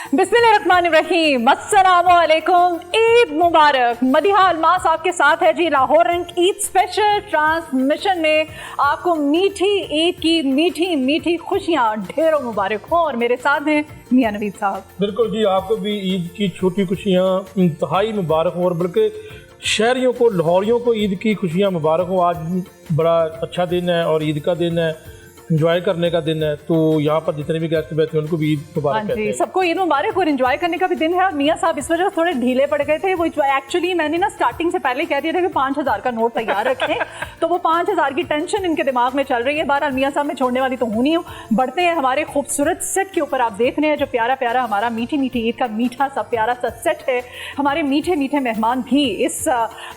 बिस्मिल्लाहिर्रहमानिर्रहीम, अस्सलामु अलैकुम, ईद मुबारक। मदीहा अलमास आपके साथ है जी। लाहौर रंग ईद स्पेशल ट्रांसमिशन में आपको मीठी ईद की मीठी मीठी खुशियाँ ढेरों मुबारक हो। और मेरे साथ हैं मियां नवीद साहब। बिल्कुल जी, आपको भी ईद की छोटी खुशियाँ इंतहाई मुबारक हो, और बल्कि शहरियों को, लाहौरियों को ईद की खुशियाँ मुबारक हो। आज बड़ा अच्छा दिन है और ईद का दिन है, एंजॉय करने का दिन है। तो यहाँ पर जितने भी गेस्ट बैठे हैं उनको भी ईद मुबारक कहते हैं। सबको ईद मुबारक और एंजॉय करने का भी दिन है। और मियां साहब इस वजह से थोड़े ढीले पड़ गए थे। वो एक्चुअली मैंने ना स्टार्टिंग से पहले कह दिया था कि 5000 का नोट तैयार रखें, तो वो 5000 की टेंशन इनके दिमाग में चल रही है। बहरहाल मियां साहब मैं छोड़ने वाली तो हूँ नहीं हूँ। बढ़ते हैं हमारे खूबसूरत सेट के ऊपर। आप देख रहे हैं जो प्यारा प्यारा हमारा मीठी मीठी ईद का मीठा सा प्यारा सा सेट है। हमारे मीठे मीठे मेहमान भी इस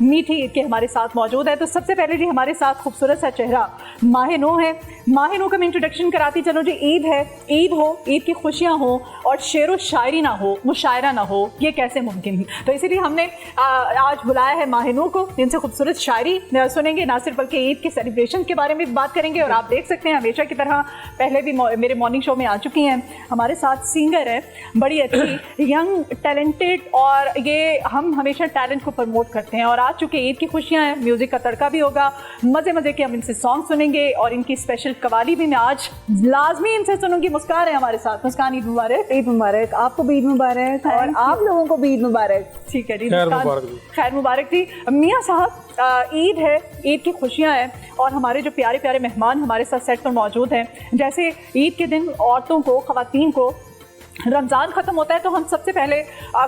मीठी ईद के हमारे साथ मौजूद है। तो सबसे पहले जी हमारे साथ खूबसूरत सा चेहरा माह नो है। माह नो का मैं इंट्रोडक्शन कराती चलो जी। ईद है, ईद हो, ईद की खुशियाँ हो और शेर व शायरी ना हो, मुशायरा ना हो, ये कैसे मुमकिन है। तो इसीलिए हमने आज बुलाया है माह नो को, जिनसे खूबसूरत शायरी सुनेंगे, ना सिर्फ बल्कि ईद के सेलिब्रेशन के बारे में भी बात करेंगे। और आप देख सकते हैं हमेशा की तरह पहले भी मेरे मॉर्निंग शो में आ चुकी हैं। हमारे साथ सिंगर है, बड़ी अच्छी यंग टैलेंटेड, और ये हम हमेशा टैलेंट को प्रमोट करते हैं। और आज चूँकि ईद की खुशियाँ हैं, म्यूज़िक का तड़का भी होगा, मज़े मज़े के हम इनसे सॉन्ग सुनेंगे और इनकी स्पेशल कवाली भी मैं आज लाजमी इनसे सुनूंगी। मुस्कान है हमारे साथ। मुस्कान, ईद मुबारक। ईद मुबारक, आपको भी ईद मुबारक और आप लोगों को भी ईद मुबारक। ठीक है जी, खैर मुबारक थी। मियां साहब, ईद है, ईद की खुशियाँ हैं और हमारे जो प्यारे प्यारे मेहमान हमारे साथ सेट पर मौजूद हैं। जैसे ईद के दिन औरतों को, ख़वातीन को, रमज़ान ख़त्म होता है तो हम सबसे पहले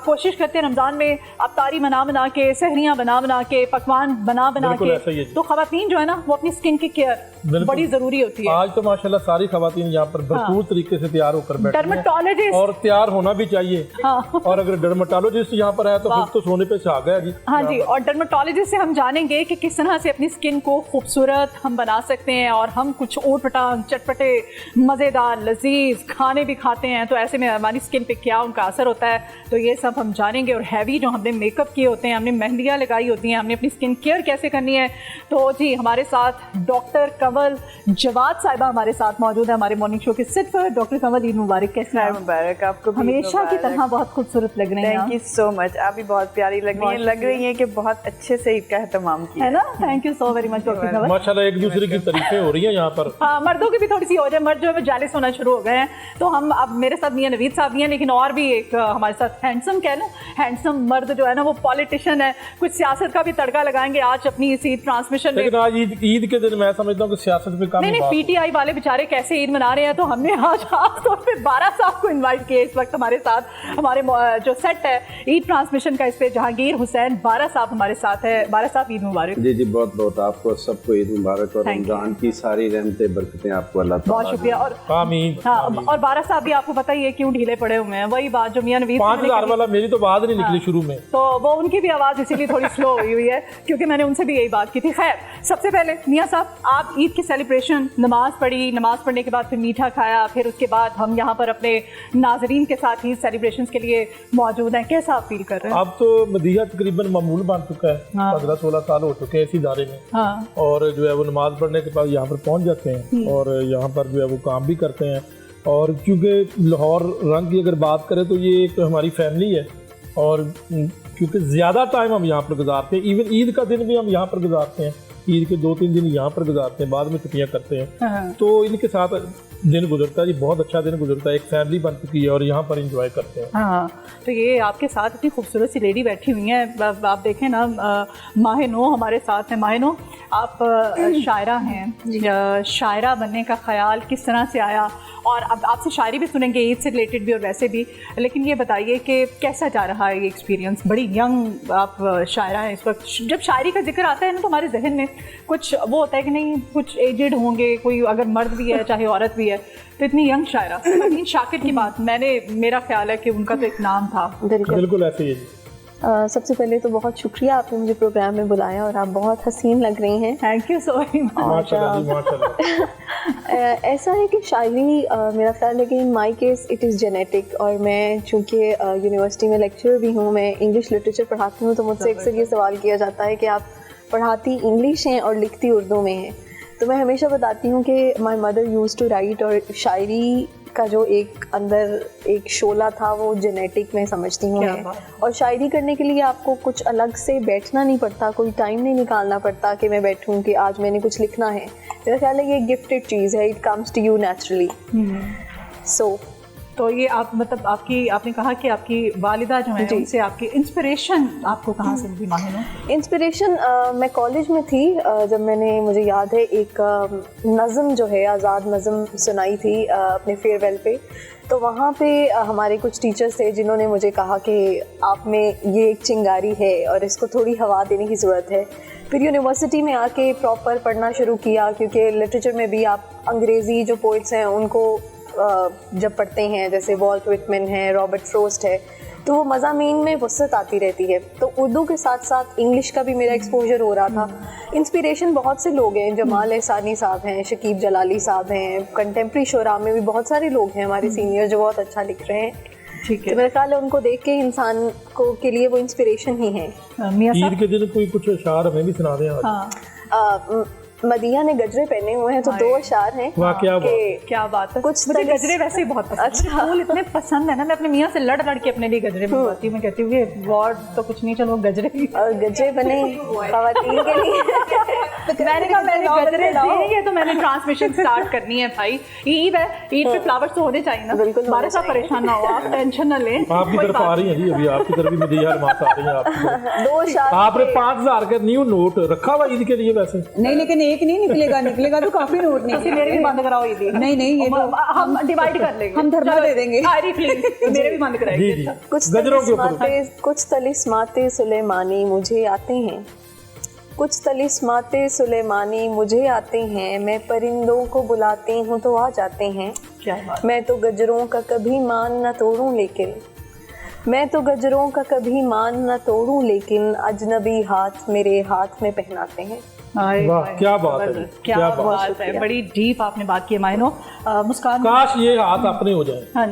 कोशिश करते हैं रमज़ान में अफ्तारी बना के, सहरियाँ बना के, पकवान बना के। तो ख़वातीन जो है ना वो अपनी स्किन की केयर बड़ी ज़रूरी होती है। आज तो माशाल्लाह सारी ख़वातीन यहाँ पर भरपूर तरीके से तैयार होकर बैठी हैं। डर्मेटोलॉजिस्ट, और तैयार होना भी चाहिए। हाँ। और अगर डर्मेटोलॉजिस्ट यहाँ पर है तो फिर तो सोने पे सुहागा है जी। हाँ जी, और डर्मेटोलॉजिस्ट से हम जानेंगे कि किस तरह से अपनी स्किन को खूबसूरत हम बना सकते हैं। और हम कुछ ऊट पटांग चटपटे मज़ेदार लजीज खाने भी खाते हैं, तो ऐसे में हमारी स्किन पे क्या उनका असर होता है, तो ये सब हम जानेंगे। और हैवी जो हमने मेकअप किए होते हैं, हमने मेहंदियाँ लगाई होती हैं, हमने अपनी स्किन केयर कैसे करनी है। तो जी हमारे साथ डॉक्टर कंवल जवाद साहिबा हमारे साथ मौजूद है हमारे मॉर्निंग शो के सेट पर। डॉक्टर कंवल, ईद मुबारक। कैसे हैं? मुबारक आपको। हमेशा की तरह बहुत खूबसूरत लग रही हैं। थैंक यू सो मच, आप भी बहुत प्यारी लग रही हैं कि बहुत अच्छे से ईद का एहतमाम किया है ना। Thank you so very much doctor Kanwal. माशाल्लाह एक दूसरे की तारीफें हो रही हैं यहाँ पर। हाँ, मर्दों की भी थोड़ी सी हो जाए, मर्द जो है जालिस होना शुरू हो गए हैं। तो हम अब मेरे साथ मियां नवीद साहब भी हैं, लेकिन और भी एक हमारे साथ हैंडसम कह लो, हैंडसम मर्द जो है ना वो पॉलिटिशियन है, कुछ सियासत का भी तड़का लगाएंगे आज अपनी इस ईद ट्रांसमिशन में। लेकिन आज ईद के दिन मैं समझता हूँ कि सियासत पे काम नहीं, पीटीआई वाले बेचारे कैसे ईद मना रहे हैं। तो हमने आज खास तौर पे बारा साहब को इनवाइट किया इस वक्त हमारे साथ। हमारे जो सेट है ईद ट्रांसमिशन का, इस पे जहांगीर हुसैन बारा साहब हमारे साथ है। बारा साहब, ईद मुबारक। जी जी, बहुत बहुत आपको सबको ईद मुबारक और रमजान की सारी रहमतें बरकतें आपको अल्लाह ताला। बहुत शुक्रिया। और आमीन। हाँ, और बारा साहब भी आपको पता ही है क्यों ढीले पड़े हुए हैं। वही बात जो मियां नवीद 5000 वाला मेरी तो बात नहीं निकली शुरू में, तो वो उनकी भी आवाज़ इसीलिए थोड़ी स्लो हुई है क्योंकि मैंने उनसे भी यही बात की थी। खैर, सबसे पहले मियां साहब, आप ईद की सेलिब्रेशन, नमाज पढ़ी, नमाज पढ़ने के बाद फिर मीठा खाया, फिर उसके बाद हम यहाँ पर अपने नाजरीन के साथ ही सेलिब्रेशंस के लिए मौजूद हैं। कैसा आप फील कर रहे हैं? अब तो मदीहा तकरीबन मामूल बन चुका है। 15-16 साल हो चुके हैं इसी इदारे में। हाँ। और जो है वो नमाज पढ़ने के बाद यहाँ पर पहुँच जाते हैं और यहाँ पर जो है वो काम भी करते हैं। और क्योंकि लाहौर रंग की अगर बात करें तो ये एक हमारी फैमिली है, और क्योंकि ज़्यादा टाइम हम यहाँ पर गुजारते हैं, इवन ईद का दिन भी हम यहाँ पर गुजारते हैं, ईद के 2-3 दिन यहाँ पर गुजारते हैं, बाद में छुट्टियाँ करते हैं। तो इनके साथ दिन गुजरता है जी, बहुत अच्छा दिन गुजरता है। एक फैमिली बन चुकी है और यहाँ पर एंजॉय करते हैं। हाँ, तो ये आपके साथ इतनी खूबसूरत सी लेडी बैठी हुई हैं। आप देखें ना, माह नो हमारे साथ है। माह नो, आप शायरा हैं, शायरा बनने का ख्याल किस तरह से आया? और अब आपसे शायरी भी सुनेंगे, ईद से रिलेटेड भी और वैसे भी। लेकिन ये बताइए कि कैसा जा रहा है ये एक्सपीरियंस? बड़ी यंग आप शायरा हैं इस वक्त। जब शायरी का जिक्र आता है ना तो हमारे जहन में कुछ वो होता है कि नहीं, कुछ एजेड होंगे, कोई अगर मर्द भी है चाहे औरत भी है। तो इतनी यंग शायरा, शाकिर की बात, मेरा ख्याल है कि उनका तो एक नाम था। बिल्कुल ऐसे ही है। सबसे पहले तो बहुत शुक्रिया, आपने मुझे प्रोग्राम में बुलाया और आप बहुत हसीन लग रही हैं। Thank you so much. माशाल्लाह जी, माशाल्लाह। ऐसा है कि शायरी मेरा ख्याल है कि in my case it is genetic, और मैं चूँकि यूनिवर्सिटी में लेक्चरर भी हूँ, मैं इंग्लिश लिटरेचर पढ़ाती हूँ, तो मुझसे अक्सर ये सवाल किया जाता है कि आप पढ़ाती इंग्लिश हैं और लिखती उर्दू में हैं। तो मैं हमेशा बताती हूँ कि my mother use to write, और शायरी का जो एक अंदर एक शोला था वो जेनेटिक में समझती हूँ है। और शायरी करने के लिए आपको कुछ अलग से बैठना नहीं पड़ता, कोई टाइम नहीं निकालना पड़ता कि मैं बैठूँ कि आज मैंने कुछ लिखना है। मेरा ख्याल है ये गिफ्टेड चीज़ है, it comes to you naturally. So तो ये आप मतलब आपने कहा कि आपकी वालिदा जो है उनसे आपकी इंस्पिरेशन आपको कहाँ से मिली माहिनो? इंस्पिरेशन मैं कॉलेज में थी जब मैंने, मुझे याद है, एक नज़म जो है आज़ाद नज़म सुनाई थी अपने फेयरवेल पे। तो वहाँ पे हमारे कुछ टीचर्स थे जिन्होंने मुझे कहा कि आप में ये एक चिंगारी है और इसको थोड़ी हवा देने की ज़रूरत है। फिर यूनिवर्सिटी में आके प्रॉपर पढ़ना शुरू किया, क्योंकि लिटरेचर में भी आप अंग्रेज़ी जो पोइट्स हैं उनको जब पढ़ते हैं, जैसे वॉल्ट विटमैन है, रॉबर्ट फ्रोस्ट है, तो वो मज़ामीन में वसअत आती रहती है। तो उर्दू के साथ साथ इंग्लिश का भी मेरा एक्सपोजर हो रहा था। इंस्पिरेशन बहुत से लोग हैं, जमाल एहसानी साहब हैं, शकीब जलाली साहब हैं, कंटेम्प्रेरी शुरा में भी बहुत सारे लोग हैं हमारे सीनियर जो बहुत अच्छा लिख रहे हैं। ठीक है, तो मेरे ख्याल है उनको देख के इंसान को के लिए वो इंस्पिरेशन ही है। मियां ईद साहब के दिन कोई कुछ अशार हमें भी सुना दें आज। हाँ, मदिया ने गजरे पहने हुए हैं, तो दो अशार हैं। वाह, क्या बात। क्या बात है। कुछ मुझे तलिस- गजरे वैसे ही बहुत पसंद है। अच्छा। फूल इतने पसंद है ना, मैं अपने मियाँ से लड़ के अपने लिए गजरे मंगवाती हूँ। मैं कहती हूँ ये वॉर्ड तो कुछ नहीं, चलो गजरे ही। और गजरे बने खवातीन के लिए। मैंने कहा मैंने गजरे देंगे तो मैंने ट्रांसमिशन स्टार्ट करनी है भाई। ईद है, ईद पे फ्लावर्स तो होने चाहिए ना। बिल्कुल होने बारिश, आप परेशान ना हो, आप टेंशन ना लें। आपकी कोई तरफ बात आ रही है जी, अभी आपकी तरफ भी मदिया अलमास आ रही है आपकी तरफ। दो अशार आपने 5000 का न्यू नोट रखा हुआ ईद के लिए वैसे? नहीं, लेकिन एक नहीं निकलेगा तो काफी नोट नहीं, नहीं। मेरे भी बंद कराओ ईद। नहीं, ये तो हम डिवाइड कर लेंगे, हम धर्मा दे देंगे। अरे प्लीज मेरे भी बंद जी कराइए। जी, कुछ गजरों के ऊपर। कुछ तलिस्माते सुलेमानी मुझे आते हैं, कुछ तलिस्माते सुलेमानी मुझे आते हैं, मैं परिंदों को बुलाती हूँ तो आ जाते हैं। क्या बात। मैं तो गजरों का कभी मान न तोड़ूं, लेकिन मैं तो गजरों का कभी मान न तोड़ूं, लेकिन अजनबी हाथ मेरे हाथ में पहनाते हैं। वाह, क्या बात है, क्या बात है। बड़ी डीप आपने बात की है मायनो। मुस्कान, काश ये हाथ अपने हो जाए। हाँ,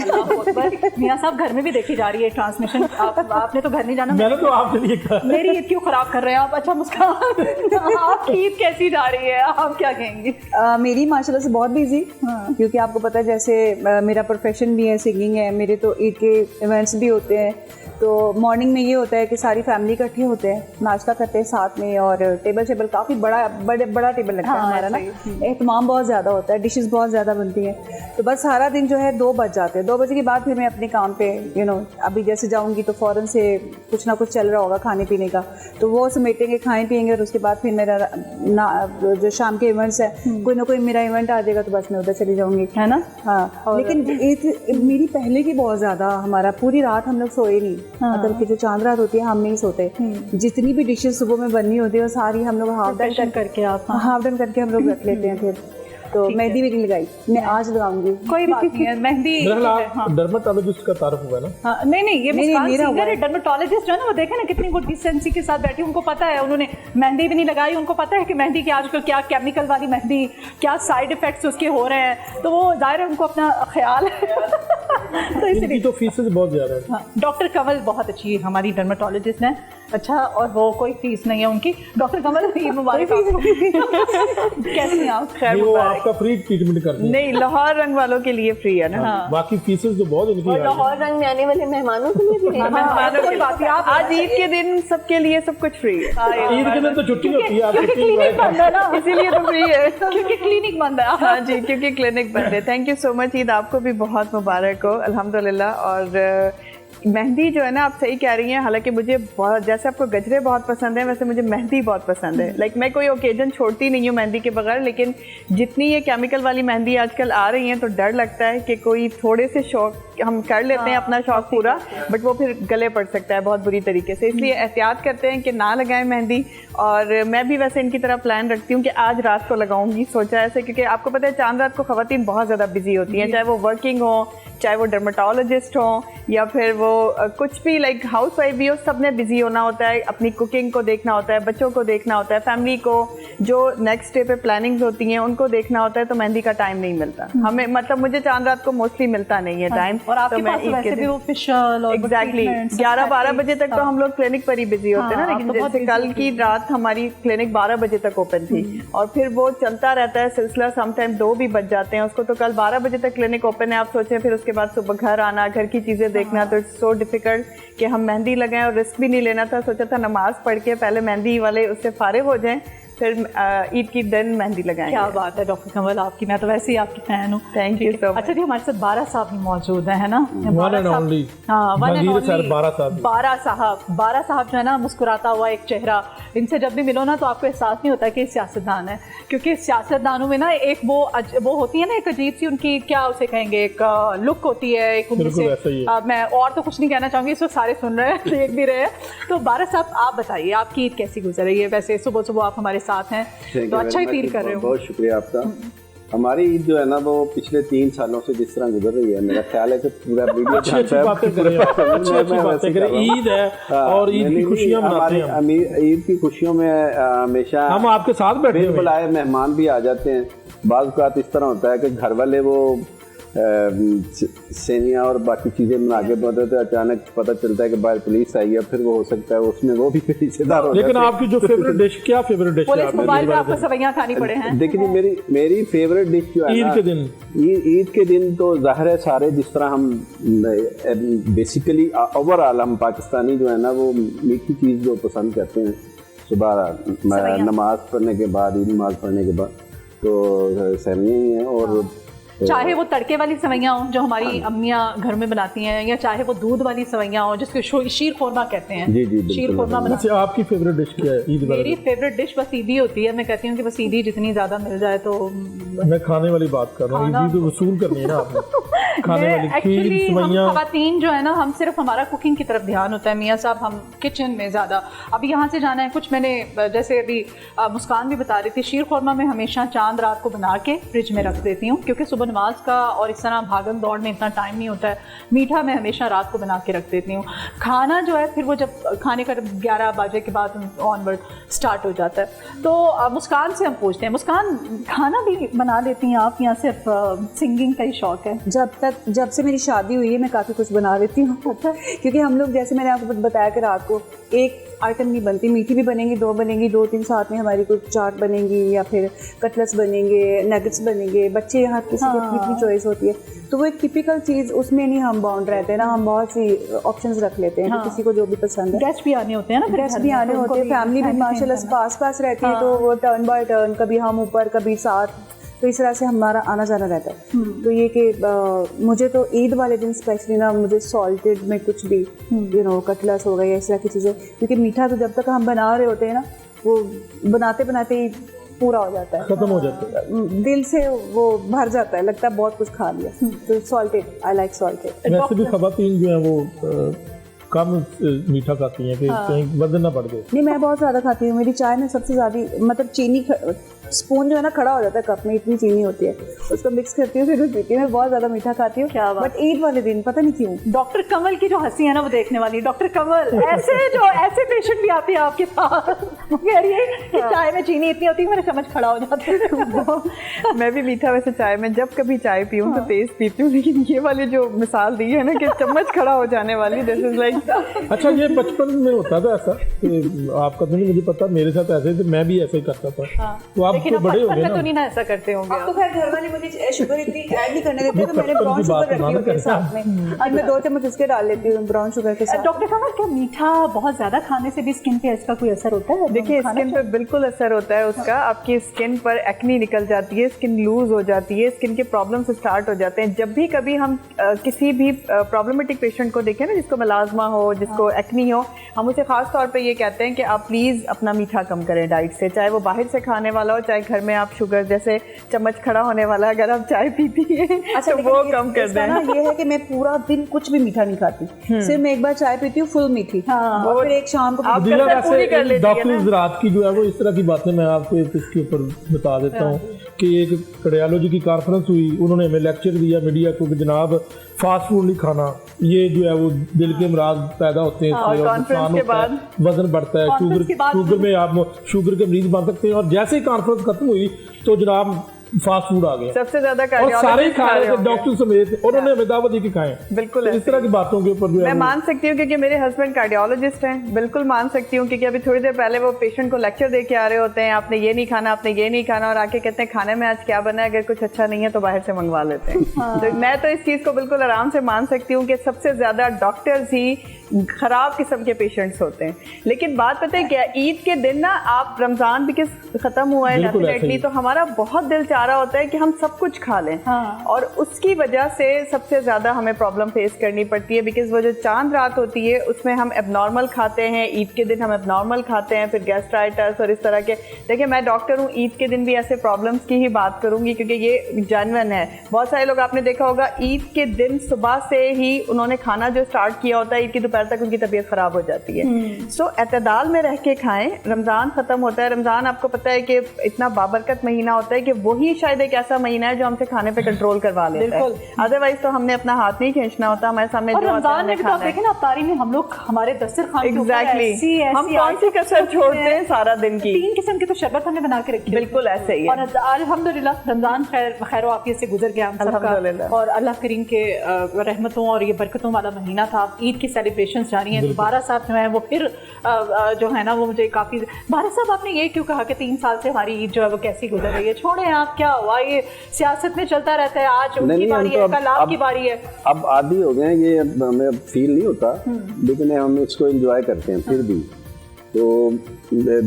अल्लाहू अकबर। मियां साहब घर में भी देखी जा रही है ट्रांसमिशन। आपने तो घर नहीं जाना। मैंने तो आपके लिए कहा। मेरी ईद क्यों खराब कर रहे हैं आप? अच्छा मुस्कान, आपकी ईद कैसी जा रही है, आप क्या कहेंगी? मेरी माशाल्लाह से बहुत बिजी, क्योंकि आपको पता है जैसे मेरा प्रोफेशन भी है, सिंगिंग है, मेरे तो ईद के इवेंट्स भी होते हैं। तो मॉर्निंग में ये होता है कि सारी फैमिली इकट्ठे होते हैं, नाश्ता करते हैं साथ में, और टेबल काफ़ी बड़ा टेबल लगता है हमारा ना। एहतमाम बहुत ज़्यादा होता है, डिशेस बहुत ज़्यादा बनती हैं। तो बस सारा दिन जो है 2 बज जाते हैं। 2 बजे के बाद फिर मैं अपने काम पे अभी जैसे जाऊँगी तो फ़ौरन से कुछ ना कुछ चल रहा होगा खाने पीने का, तो वो समेटेंगे, खाएँ पिएंगे, और उसके बाद फिर मेरा जो शाम के इवेंट्स है, कोई ना कोई मेरा इवेंट आ जाएगा तो बस मैं उधर चली जाऊँगी, है ना। हाँ, लेकिन मेरी पहले की बहुत ज़्यादा, हमारा पूरी रात हम लोग सोए नहीं। मतलब कि जो चांद रात होती है हम नहीं सोते। जितनी भी डिशेस सुबह में बननी होती है वो सारी हम लोग हाफ डन करके आप हम लोग रख लेते हैं। फिर तो मेहंदी भी नहीं लगाई, मैं आज लगाऊंगी। कोई बात नहीं है, मेहंदी। डर्मेटोलॉजिस्ट का तारुफ हुआ ना? हाँ, नहीं, ये मुस्कान मेरा सिंगर है, डर्मेटोलॉजिस्ट है ना। वो देखे ना कितनी गुड डिसेंसी के साथ बैठी, उनको पता है, उन्होंने मेहंदी भी नहीं लगाई, उनको पता है कि मेहंदी की आजकल क्या केमिकल वाली मेहंदी, क्या साइड इफेक्ट्स उसके हो रहे हैं, तो वो जाहिर है उनको अपना ख्याल है। तो इनकी तो फीसेस बहुत ज़्यादा है। हाँ, डॉक्टर कंवल बहुत अच्छी हमारी डर्मेटोलॉजिस्ट हैं। अच्छा, और वो कोई फीस नहीं है उनकी। डॉक्टर कंवल, ये मुबारक कैसी हैं आप? खैर, वो आपका फ्री ट्रीटमेंट करती है। नहीं, लाहौर रंग वालों के लिए फ्री है ना। बाकी फीसेस तो बहुत इनकी और है। लाहौर रंग में आने वाले मेहमानों के लिए भी है। मेहमानों के लिए। आज ईद के दिन सबके लिए सब कुछ फ्री है, ईद के दिन तो छुट्टी होती है, आप छुट्टी बंद है ना, इसीलिए तो फ्री है। क्योंकि क्लिनिक बंद है। हाँ जी, क्योंकि क्लिनिक बंद है। Thank you so much. Eid आपको भी बहुत मुबारक हो, अल्हम्दुलिल्लाह। और मेहंदी जो है ना, आप सही कह रही हैं, हालांकि मुझे बहुत, जैसे आपको गजरे बहुत पसंद है, वैसे मुझे मेहंदी बहुत पसंद है। लाइक मैं कोई ओकेजन छोड़ती नहीं हूँ मेहंदी के बगैर, लेकिन जितनी ये केमिकल वाली मेहंदी आजकल आ रही हैं तो डर लगता है कि कोई थोड़े से शौक हम कर लेते हैं अपना शौक पूरा, बट वो फिर गले पड़ सकता है बहुत बुरी तरीके से, इसलिए एहतियात करते हैं कि ना लगाएं मेहंदी। और मैं भी वैसे इनकी तरह प्लान रखती हूँ कि आज रात को लगाऊंगी, सोचा ऐसे, क्योंकि आपको पता है चांद रात को खवातीन बहुत ज़्यादा बिजी होती हैं, चाहे वो वर्किंग हो, चाहे वो डर्मेटोलॉजिस्ट हो, या फिर वो कुछ भी लाइक हाउस वाइफ भी हो, सब ने बिजी होना होता है, अपनी कुकिंग को देखना होता है, बच्चों को देखना होता है, फैमिली को जो नेक्स्ट डे पे प्लानिंग्स होती हैं उनको देखना होता है, तो मेहंदी का टाइम नहीं मिलता हमें, मतलब मुझे चांद रात को मोस्टली मिलता नहीं है टाइम। और आपके तो मैं पास वैसे भी वो फेशियल और एग्जैक्टली 11-12 बजे तक तो हम लोग क्लिनिक पर ही बिजी होते हैं ना, लेकिन जैसे कल की रात हमारी क्लिनिक 12 बजे तक ओपन थी और फिर वो चलता रहता है सिलसिला, समटाइम 2 भी बज जाते हैं उसको। तो कल 12 बजे तक क्लिनिक ओपन है, आप सोचें फिर उसके बाद सुबह घर आना, घर की चीज़ें देखना, तो इट्स सो डिफिकल्ट कि हम मेहंदी लगाएं और रिस्क भी नहीं लेना था। सोचा था नमाज पढ़ के पहले मेहंदी वाले उससे फारिग हो जाएं, फिर ईद की दिन मेहंदी लगाएंगे। क्या बात है डॉक्टर कमल आपकी, मैं तो वैसे ही आपकी फैन हूँ। Thank you so much. अच्छा जी, हमारे साथ बारा साहब भी मौजूद है ना? वन एंड ओनली, हाँ, वन एंड ओनली बारा साहब। बारा साहब जो है ना, मुस्कुराता हुआ एक चेहरा, इनसे जब भी मिलो ना तो आपको एहसास नहीं होता कि सियासतदान है, क्योंकि सियासतदानों में ना एक वो होती है ना, एक अजीब सी उनकी, क्या उसे कहेंगे, एक लुक होती है एक उनमें से। मैं और तो कुछ नहीं कहना चाहूँगी, इस वक्त सारे सुन रहे हैं, देख भी रहे हैं। तो बारा साहब आप बताइए, आपकी ईद कैसी गुजर रही है? वैसे सुबह सुबह आप हमारे साथ हैं तो अच्छा ही फील कर रहे हो। बहुत शुक्रिया आपका। हमारी ईद जो है ना वो पिछले 3 सालों से जिस तरह गुजर रही है, मेरा ख्याल है कि पूरा वीडियो ईद है और ईद की खुशियां मनाते हैं। ईद की खुशियों में हमेशा हम आपके साथ बैठे बिन बुलाए मेहमान भी आ जाते हैं। बाज़ औक़ात इस तरह होता है कि घर वाले वो सेनिया और बाकी चीजें बना के बनाते थे, अचानक पता चलता है कि बाहर पुलिस आई है, फिर वो हो सकता है उसमें वो भी हिस्सेदार हो। लेकिन आपकी जो फेवरेट डिश, क्या फेवरेट डिश है? मोबाइल पे आपको सवैयां खानी पड़े हैं। देखिए मेरी फेवरेट डिश जो है ईद के दिन तो ज़ाहिर है सारे जिस तरह हम बेसिकली ओवरऑल हम पाकिस्तानी जो है ना वो मीठी चीज़ जो पसंद करते हैं सुबह नमाज पढ़ने के बाद, ईद नमाज पढ़ने के बाद, तो सेवइयां ही हैं। और चाहे वो तड़के वाली सवैयां हों जो हमारी अम्मियां घर में बनाती हैं, या चाहे वो दूध वाली सवैयां हों जिसको शीर खोरमा कहते हैं। जी जी, शीर खोरमा बनाते हैं। आपकी फेवरेट डिश क्या है ईद वाले? मेरी फेवरेट डिश बस ईदी होती है। मैं कहती हूँ कि बस ईदी जितनी ज्यादा मिल जाए तो। मैं खाने वाली बात कर रहा हूँ, ईदी तो वसूल करनी है ना आपने। खाने वाली एक्चुअली हम खवातीन जो है ना, हम सिर्फ हमारा कुकिंग की तरफ ध्यान होता है, मियाँ साहब हम किचन में ज़्यादा। अभी यहाँ से जाना है कुछ, मैंने जैसे अभी मुस्कान भी बता रही थी, शीर खोरमा में हमेशा चांद रात को बना के फ्रिज में रख देती हूँ, क्योंकि सुबह नमाज का और इस तरह भागम दौड़ में इतना टाइम नहीं होता है। मीठा मैं हमेशा रात को बना के रख देती हूँ। खाना जो है फिर वो जब खाने का 11 बजे के बाद ऑनवर्ड स्टार्ट हो जाता है। तो मुस्कान से हम पूछते हैं, मुस्कान खाना भी बना लेती हैं आप या सिर्फ सिंगिंग का ही शौक है? जब से मेरी शादी हुई है मैं काफ़ी कुछ बना लेती हूँ। क्योंकि हम लोग, जैसे मैंने आपको बताया कि रात को एक आइटम नहीं बनती, मीठी भी बनेंगी, 2 बनेंगी, 2-3 साथ में हमारी कुछ चाट बनेंगी या फिर कटलेट्स बनेंगे, नगेट्स बनेंगे। बच्चे यहाँ किसी की अपनी चॉइस होती है, तो वो एक टिपिकल चीज़, उसमें नहीं हम बाउंड रहते हैं ना, हम बहुत सी ऑप्शंस रख लेते हैं कि किसी को जो भी पसंद है। गेस्ट भी आने होते हैं ना, गेस्ट भी आने होते हैं, फैमिली भी माशाल्लाह पास रहती है, तो वो टर्न बाय टर्न, कभी हम ऊपर कभी साथ, तो इस तरह से हमारा आना जाना रहता है। तो ये कि मुझे तो ईद वाले दिन स्पेशली ना, मुझे सॉल्टेड में कुछ भी कटलेट्स हो गए या इस तरह की चीज़ें, क्योंकि मीठा तो जब तक हम बना रहे होते हैं ना, वो बनाते बनाते ही पूरा हो जाता है, खत्म हो जाता है, दिल से वो भर जाता है, लगता है बहुत कुछ खा लिया। तो सॉल्टेड, आई लाइक सॉल्टेड। वैसे भी खवातीन जो है वो कम मीठा खाती हैं कि कहीं वजन ना बढ़ जाए। नहीं, मैं बहुत ज़्यादा खाती हूँ। मेरी चाय में सबसे ज़्यादा मतलब चीनी, स्पून जो है ना खड़ा हो जाता है कप में, इतनी चीनी होती है, उसको मिक्स करती हूँ फिर पीती हूँ। मैं बहुत ज़्यादा मीठा खाती हूँ, बट ईद वाले दिन पता नहीं क्यों। डॉक्टर कमल की जो हंसी है ना वो देखने वाली। डॉक्टर कमल ऐसे पेशेंट भी आते हैं आपके पास, कह रही है कि चाय में चीनी इतनी होती है मेरे चम्मच खड़ा हो जाता है। मैं भी मीठा वैसे चाय में जब कभी चाय पीऊँ तो तेज पीती हूँ, लेकिन ये वाली जो मिसाल दी है ना कि चम्मच खड़ा हो जाने वाली, दिस इज लाइक। अच्छा, ये बचपन में होता था ऐसा कि आपका तो नहीं मुझे पता, मेरे साथ ऐसे थे, मैं भी ऐसे ही करता था। तो आप तो बड़े हो गए ना, तो नहीं ना ऐसा करते होंगे आप तो खैर घर वाले मुझे शुगर इतनी ऐड नहीं करने देते, तो मैंने ब्राउन शुगर रखी होती है साथ में, और मैं 2 चम्मच इसके डाल लेती हूँ ब्राउन शुगर के साथ। डॉक्टर कमल, क्या मीठा बहुत ज्यादा खाने से भी स्किन पे इसका कोई असर होता है? देखिए, स्किन पे बिल्कुल असर होता है उसका। आपकी स्किन पर एक्नी निकल जाती है, स्किन लूज हो जाती है, स्किन के प्रॉब्लम्स स्टार्ट हो जाते हैं। जब भी कभी हम किसी भी प्रॉब्लमेटिक पेशेंट को देखें ना, जिसको मलाजमा हो, जिसको एक्नी हो, हम उसे खास तौर पे ये कहते हैं कि आप प्लीज़ अपना मीठा कम करें डाइट से, चाहे वो बाहर से खाने वाला हो, चाहे घर में आप शुगर जैसे चम्मच खड़ा होने वाला अगर आप चाय पीती हैं तो वो कम कर दें। ये है कि मैं पूरा दिन कुछ भी मीठा नहीं खाती, सिर्फ मैं एक बार चाय पीती हूँ फुल मीठी, और फिर एक शाम को डॉक्टर रात की जो है वो इस तरह की बातें मैं आपको इसके ऊपर बता देता हूँ कि एक कार्डियोलॉजी की कॉन्फ्रेंस हुई, उन्होंने हमें लेक्चर दिया मीडिया को कि जनाब फास्ट फूड नहीं खाना, ये जो है वो दिल के अमराज पैदा होते हैं, और कॉन्फ्रेंस के बाद वजन बढ़ता है, शुगर में आप शुगर के मरीज बन सकते हैं। और जैसे ही कॉन्फ्रेंस खत्म हुई तो जनाब फास्ट फूड आ गया, सबसे ज्यादा और सारे खा रहे थे डॉक्टर समेत, और उन्होंने हमें दावत दी कि खाएं। बिल्कुल इस तरह की बातों के ऊपर जो मैं है मान सकती हूँ क्योंकि मेरे हस्बैंड कार्डियोलॉजिस्ट हैं, बिल्कुल मान सकती हूँ क्योंकि अभी थोड़ी देर पहले वो पेशेंट को लेक्चर दे के आ रहे होते हैं, आपने ये नहीं खाना, आपने ये नहीं खाना, और आके कहते हैं खाने में आज क्या बना है, अगर कुछ अच्छा नहीं है तो बाहर से मंगवा लेते हैं। तो मैं तो इस चीज़ को बिल्कुल आराम से मान सकती हूँ कि सबसे ज़्यादा डॉक्टर्स ही खराब किस्म के पेशेंट्स होते हैं। लेकिन बात पता है क्या, ईद के दिन ना, आप रमज़ान भी ख़त्म हुआ है डेफिनेटली, तो हमारा बहुत दिल चाह रहा होता है कि हम सब कुछ खा लें। और उसकी वजह से सबसे ज़्यादा हमें प्रॉब्लम फेस करनी पड़ती है, बिकॉज वो जो चांद रात होती है उसमें हम एबनॉर्मल खाते हैं, ईद के दिन हम एबनॉर्मल खाते हैं, फिर गैस्ट्राइटिस और इस तरह के। देखिए मैं डॉक्टर हूँ, ईद के दिन भी ऐसे प्रॉब्लम्स की ही बात करूँगी क्योंकि ये जेन्युइन है। बहुत सारे लोग आपने देखा होगा ईद के दिन सुबह से ही उन्होंने खाना जो स्टार्ट किया होता है, ईद की दोपहर तक उनकी तबीयत खराब हो जाती है। सो एतदाल में रह के खाएं। रमज़ान ख़त्म होता है, रमज़ान आपको पता है कि इतना बाबरकत महीना होता है कि वही शायद एक ऐसा महीना है जो हमसे खाने पे कंट्रोल करवा लेता है, अदरवाइज तो हमने अपना हाथ नहीं खींचना होता, हमारे सामने और रमजान में भी तो आप देखें ना, अफ्तारी में हम लोग हमारे दस्तरखान के ऊपर ऐसी हम कौन सी कसर छोड़ते हैं सारा दिन की। 3 किस्म की तो शरबत हमने बना के रखी है, बिल्कुल ऐसे ही है। और अल्हम्दुलिल्लाह रमजान खैर आफियत से गुजर गया हम सबका, और अल्लाह करीम के रहमतों और ये बरकतों वाला महीना था। ईद की सेलिब्रेशंस जारी हैं। बारा साहब जो है वो फिर जो है ना वो मुझे काफ़ी, बारा साहब आपने ये क्यों कहा कि 3 साल से हमारी ईद जो है वो कैसी गुजर रही है? छोड़े आप, क्या हुआ, ये सियासत में चलता रहता है, आज उनकी बारी है, कल आपकी बारी है। अब आदी हो गए हैं, ये हमें फील नहीं होता, लेकिन हम इसको एंजॉय करते हैं फिर भी। तो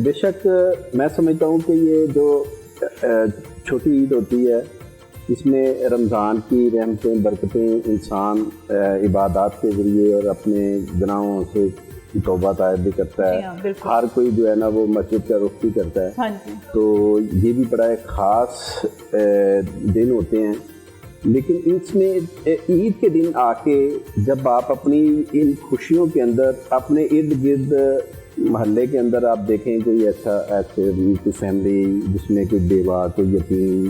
बेशक मैं समझता हूँ कि ये जो छोटी ईद होती है, इसमें रमज़ान की रहमतें बरकतें इंसान इबादत के ज़रिए और अपने गुनाहों से तौबा तायब भी करता है। हर कोई जो है ना वो मस्जिद का रुख भी करता है। हाँ जी। तो ये भी बड़ा एक ख़ास दिन होते हैं। लेकिन इसमें ईद के दिन आके जब आप अपनी इन खुशियों के अंदर अपने इर्द गिर्द मोहल्ले के अंदर आप देखें कोई ऐसे कोई फैमिली जिसमें कोई बेवा, कोई यतीम,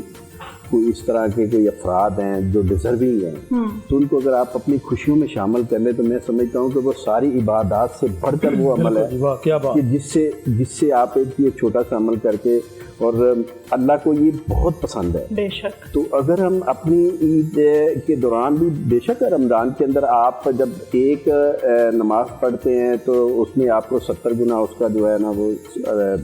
कोई इस तरह के कोई अफराद हैं जो डिजर्विंग हैं, तो उनको अगर आप अपनी खुशियों में शामिल कर लें तो मैं समझता हूँ कि वो सारी इबादत से बढ़कर वो अमल है कि जिससे आप एक ये छोटा सा अमल करके, और अल्लाह को ये बहुत पसंद है बेशक। तो अगर हम अपनी ईद के दौरान भी, बेशक रमज़ान के अंदर आप जब एक नमाज पढ़ते हैं तो उसमें आपको 70 गुना उसका जो है ना वो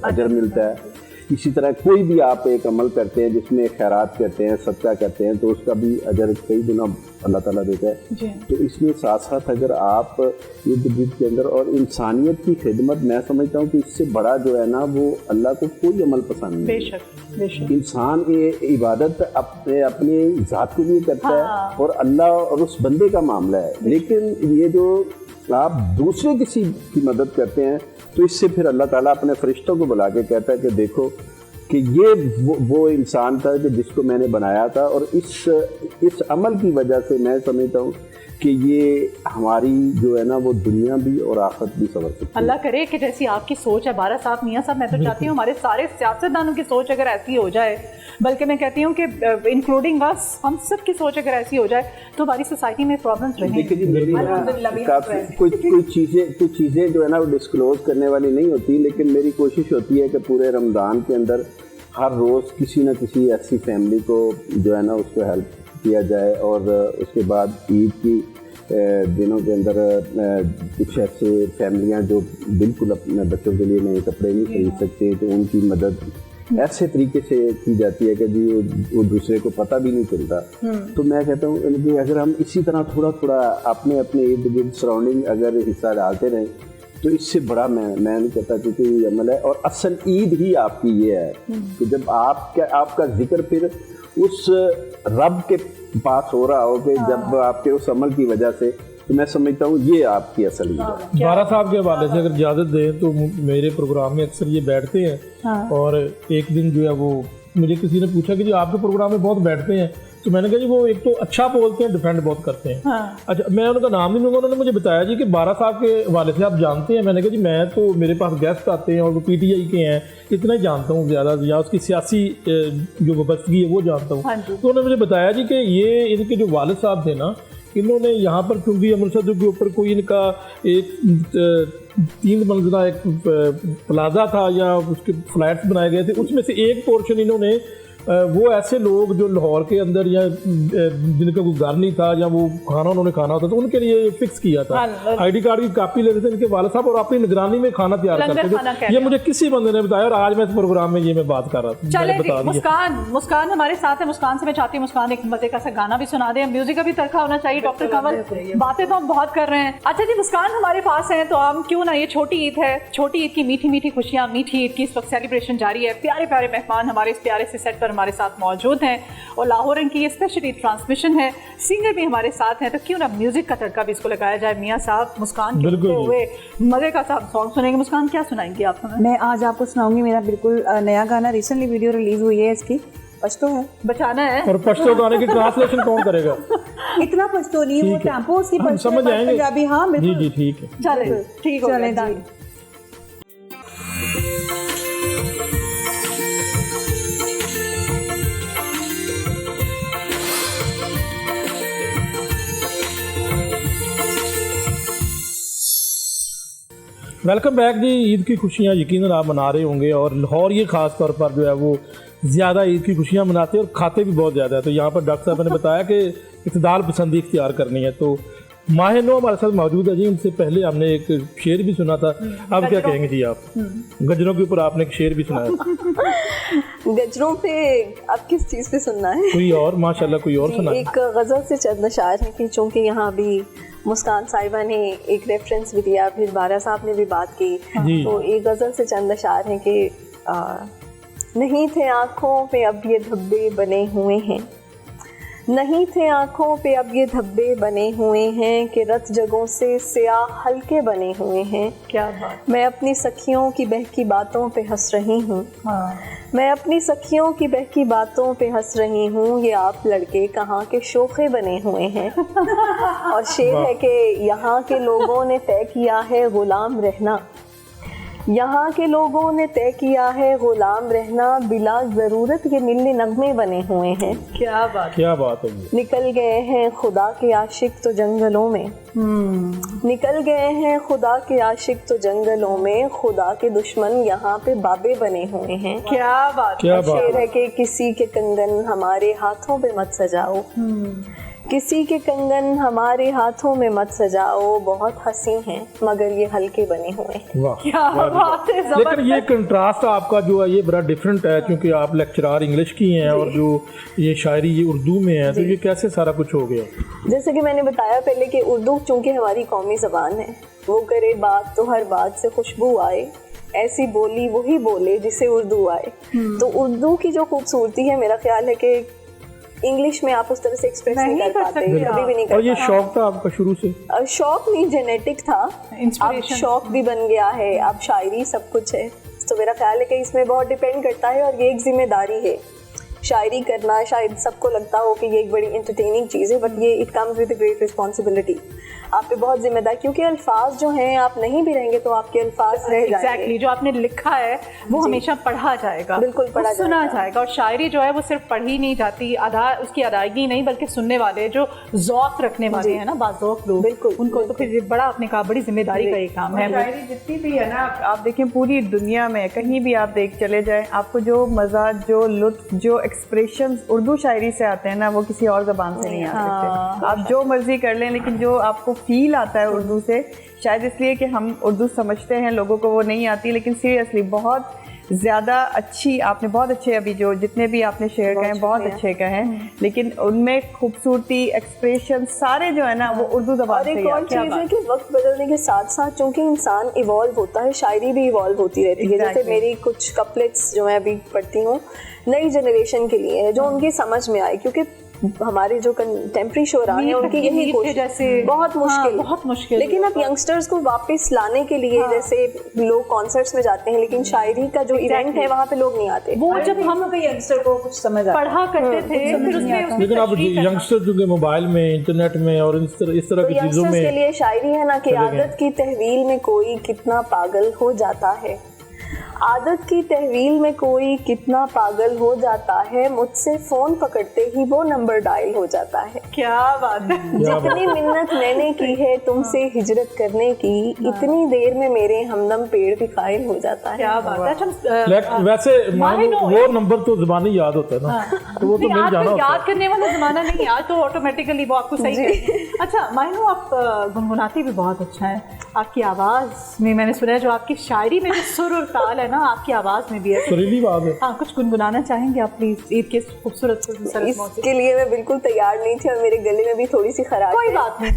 अजर मिलता है। इसी तरह कोई भी आप एक अमल करते हैं जिसमें खैरात करते हैं, सदका करते हैं, तो उसका भी अजर कई गुना अल्लाह ताला देता है। तो इसमें साथ साथ अगर आप इर्द गिर्द के अंदर और इंसानियत की खिदमत, मैं समझता हूँ कि इससे बड़ा जो है ना वो अल्लाह को कोई अमल पसंद नहीं। बेशक इंसान ये इबादत अपने ज़ात के लिए करता है और अल्लाह और उस बंदे का मामला है। लेकिन ये जो आप दूसरे किसी की मदद करते हैं तो इससे फिर अल्लाह ताला अपने फरिश्तों को बुला के कहता है कि देखो कि ये वो इंसान था कि जिसको मैंने बनाया था, और इस अमल की वजह से मैं समझता हूँ कि ये हमारी जो है ना वो दुनिया भी और आखिरत भी संवर सकती है। अल्लाह करे कि जैसी आपकी सोच है बारा साहब, मियाँ साहब, मैं तो चाहती हूँ हमारे सारे सियासतदानों की सोच अगर ऐसी हो जाए, बल्कि मैं कहती हूँ कि इंक्लूडिंग अस, हम सब की सोच अगर ऐसी हो जाए तो हमारी सोसाइटी में प्रॉब्लम्स रहेंगी। कुछ चीज़ें जो है ना वो डिस्क्लोज करने वाली नहीं होती, लेकिन मेरी कोशिश होती है कि पूरे रमज़ान के अंदर हर रोज़ किसी न किसी ऐसी फैमिली को जो है ना उसको हेल्प किया जाए, और उसके बाद ईद की दिनों के अंदर कुछ ऐसे फैमिलियां जो बिल्कुल अपने बच्चों के लिए नए कपड़े नहीं खरीद सकते, तो उनकी मदद ऐसे तरीके से की जाती है कि जी वो दूसरे को पता भी नहीं चलता। तो मैं कहता हूँ कि अगर हम इसी तरह थोड़ा थोड़ा अपने इर्द गिर्द सराउंडिंग अगर हिस्सा डालते रहें तो इससे बड़ा मैं नहीं कहता क्योंकि ये अमल है। और असल ईद ही आपकी ये है कि जब आपका जिक्र फिर उस रब के पास हो रहा हो कि जब आपके उस अमल की वजह से, तो मैं समझता हूँ ये आपकी असल ईद है। बारा साहब के हवाले से अगर इजाज़त दें तो मेरे प्रोग्राम में अक्सर ये बैठते हैं और एक दिन जो है वो मुझे किसी ने पूछा कि जो आपके प्रोग्राम में बहुत बैठते हैं तो मैंने कहा जी वो एक तो अच्छा बोलते हैं, डिफेंड बहुत करते हैं। अच्छा, मैं उनका नाम नहीं लूँगा, उन्होंने मुझे बताया जी कि बारा साहब के वाले से आप जानते हैं। मैंने कहा जी मैं तो, मेरे पास गेस्ट आते हैं और वो PTI के हैं, इतना ही जानता हूँ ज़्यादा, या उसकी सियासी जो वाबस्तगी है वो जानता हूँ। तो उन्होंने मुझे बताया जी कि ये इनके जो वालिद साहब थे ना, इन्होंने यहाँ पर क्योंकि अमृतसर के ऊपर कोई इनका एक 3 मंजिला एक प्लाजा था या उसके फ्लैट्स बनाए गए थे, उसमें से एक पोर्शन इन्होंने वो ऐसे लोग जो लाहौर के अंदर या जिनका कोई घर नहीं था या वो खाना उन्होंने खाना होता तो उनके लिए फिक्स किया था। ID कार्ड की कॉपी लेते थे इनके वाले साहब और अपनी निगरानी में खाना तैयार करते थे। ये मुझे किसी बंदे ने बताया और आज मैं इस प्रोग्राम में ये मैं बात कर रहा था। चले मुस्कान हमारे साथ है। मुस्कान से मैं चाहती हूँ मुस्कान एक मजे का सा गाना भी सुना दे, म्यूजिक का भी तड़का होना चाहिए। डॉक्टर कंवल, बातें तो हम बहुत कर रहे हैं। अच्छा जी, मुस्कान हमारे पास है तो हम क्यों ना, ये छोटी ईद है, छोटी ईद की मीठी मीठी खुशियाँ, मीठी ईद की इस वक्त सेलिब्रेशन जारी है। प्यारे प्यारे मेहमान हमारे इस प्यारे से सेट पर हमारे साथ मौजूद हैं और लाहौर इनकी ये स्पेशल ईद ट्रांसमिशन है। सिंगर भी हमारे साथ हैं तो क्यों ना म्यूजिक का तड़का भी इसको लगाया जाए। मियाँ साहब मुस्कान के हुए मजे का साहब सॉन्ग सुनेंगे। मुस्कान क्या सुनाएंगे आप हमें? मैं आज आपको सुनाऊंगी मेरा बिल्कुल नया गाना, रिसेंटली वीडियो रिलीज हुई है इसकी, पश्तो है, बचाना है। और पश्तो गाने की ट्रांसलेशन कौन करेगा? इतना पश्तो नहीं, वो टेम्पो उसकी पश्तो समझ आएंगे पंजाबी। हाँ जी जी ठीक है, चले ठीक चले है। वेलकम बैक जी। ईद की खुशियाँ यकीनन आप मना रहे होंगे और लाहौर ये ख़ास तौर पर जो है वो ज़्यादा ईद की खुशियाँ मनाते हैं और खाते भी बहुत ज़्यादा है। तो यहाँ पर डॉक्टर साहब ने बताया कि इत्तेदाल पसंदी इख्तियार करनी है। तो माहिनो हमारे साथ मौजूद है जी। उनसे पहले हमने एक शेर भी सुना था, अब क्या कहेंगे जी आप? गजरों के ऊपर आपने एक शेर भी सुनाया। गजरों पे अब किस चीज़ पे सुनना है? कोई और माशाल्लाह कोई और सुना। एक गज़ल से चंद अशार है कि चूँकि यहाँ भी मुस्कान साहिबा ने एक रेफरेंस भी दिया, फिर बारा साहब ने भी बात की, तो एक गज़ल से चंद अशार हैं कि नहीं थे आँखों पे अब ये धब्बे बने हुए हैं, नहीं थे आँखों पे अब ये धब्बे बने हुए हैं कि रत जगहों से स्याह हल्के बने हुए हैं। क्या बात। मैं अपनी सखियों की बहकी बातों पे हंस रही हूँ, मैं अपनी सखियों की बहकी बातों पे हंस रही हूँ, ये आप लड़के कहाँ के शोखे बने हुए हैं। और शेर है कि यहाँ के लोगों ने तय किया है गुलाम रहना, यहाँ के लोगों ने तय किया है गुलाम रहना, बिला ज़रूरत ये मिलने नगमे बने हुए हैं। क्या बात, क्या बात है। निकल गए हैं खुदा के आशिक तो जंगलों में, निकल गए हैं खुदा के आशिक तो जंगलों में, खुदा के दुश्मन यहाँ पे बाबे बने हुए हैं। क्या बात, क्या बात। शेर है कि किसी के कंगन हमारे हाथों पे मत सजाओ, किसी के कंगन हमारे हाथों में मत सजाओ, बहुत हंसी हैं मगर ये हल्के बने हुए हैं। वाह, क्या बात है। लेकिन ये कंट्रास्ट आपका जो है ये बड़ा डिफरेंट है, क्योंकि आप लेक्चरार इंग्लिश की हैं और जो ये शायरी ये उर्दू में है, तो ये कैसे सारा कुछ हो गया? जैसे कि मैंने बताया पहले कि उर्दू चूंकि हमारी कौमी ज़बान है, वो करे बात तो हर बात से खुशबू आए, ऐसी बोली वही बोले जिसे उर्दू आए। तो उर्दू की जो खूबसूरती है, मेरा ख्याल है कि इंग्लिश में आप उस तरह से एक्सप्रेस नहीं कर पाते, कभी भी नहीं कर। और ये शौक था आपका शुरू से? शौक नहीं, जेनेटिक था, अब शौक भी बन गया है, अब शायरी सब कुछ है। तो मेरा ख्याल है कि इसमें बहुत डिपेंड करता है और ये एक जिम्मेदारी है। शायरी करना शायद सबको लगता हो कि ये एक बड़ी एंटरटेनिंग चीज़ है, बट ये it comes with a great responsibility. आप पे बहुत जिम्मेदार, क्योंकि अल्फाज जो हैं आप नहीं भी रहेंगे तो आपके अल्फाज रह जाएंगे। Exactly, जो आपने लिखा है वो हमेशा पढ़ा जाएगा, बिल्कुल पढ़ा सुना जाएगा। और शायरी जो है वो सिर्फ पढ़ी नहीं जाती, उसकी अदायगी नहीं, बल्कि सुनने वाले जो ज़ौक़ रखने वाले हैं ना, बाज़ौक़ लोग, बिल्कुल उनको तो फिर बड़ा आपने कहा बड़ी जिम्मेदारी का ये काम है। शायरी जितनी भी है ना, आप देखें पूरी दुनिया में कहीं भी आप देख चले जाएं, आपको जो मज़ा, जो लुत्फ, जो एक्सप्रेशन उर्दू शायरी से आते हैं ना, वो किसी और ज़बान से नहीं आ सकते। आप जो मर्जी कर लें, लेकिन जो आपको फील आता है उर्दू से, शायद इसलिए कि हम उर्दू समझते हैं, लोगों को वो नहीं आती, लेकिन सीरियसली बहुत ज़्यादा अच्छी, आपने बहुत अच्छे, अभी जो जितने भी आपने शेयर कहे बहुत अच्छे कहे, लेकिन उनमें खूबसूरती, एक्सप्रेशन सारे जो है ना वो उर्दू ज़बान से। और एक और चीज़ है कि वक्त बदलने के साथ साथ चूंकि इंसान इवॉल्व होता है, शायरी भी इवॉल्व होती रहती है। जैसे मेरी कुछ कपलेट्स जो मैं अभी पढ़ती हूँ नई जनरेशन के लिए है, जो उनकी समझ में आए, क्योंकि हमारे जो कंटेम्प्रेरी शोरा हैं उनकी यही कोशिश, जैसे बहुत मुश्किल, बहुत मुश्किल। लेकिन अब यंगस्टर्स को वापस लाने के लिए जैसे लोग कॉन्सर्ट्स में जाते हैं, लेकिन शायरी का जो इवेंट है वहाँ पे लोग नहीं आते। वो जब हम यंगस्टर को कुछ समझ आता पढ़ा करते थे फिर उसमें लेकिन अब यंगस्टर जो कि मोबाइल में, इंटरनेट में और इस तरह तो की चीज़ों यंगस्टर्स के में लिए शायरी है ना कि आदत की तहवील में कोई कितना पागल हो जाता है, आदत की तहवील में कोई कितना पागल हो जाता है, मुझसे फोन पकड़ते ही वो नंबर डायल हो जाता है। क्या बात है। जितनी मिन्नत मैंने की है तुमसे हिजरत करने की, इतनी देर में मेरे हमदम पेड़ भी कायल हो जाता है। क्या बात है। अच्छा, वैसे वो नंबर तो ज़बानी याद होता है ना, तो वो तो मिल जाना होता है। याद करने वाला जमाना नहीं, आज तो ऑटोमेटिकली वो आपको सही करेगी। अच्छा माहिनो, आप गुनगुनाती भी बहुत अच्छा है, आपकी आवाज़ में मैंने सुना है जो आपकी शायरी में जो सुर और ताल है ना आपकी आवाज़ में भी है। सुरीली बात है। हाँ, कुछ गुनगुनाना चाहेंगे आप प्लीज ईद के खूबसूरत इसके लिए मैं बिल्कुल तैयार नहीं थी और मेरे गले में भी थोड़ी सी खराश कोई है। बात नहीं।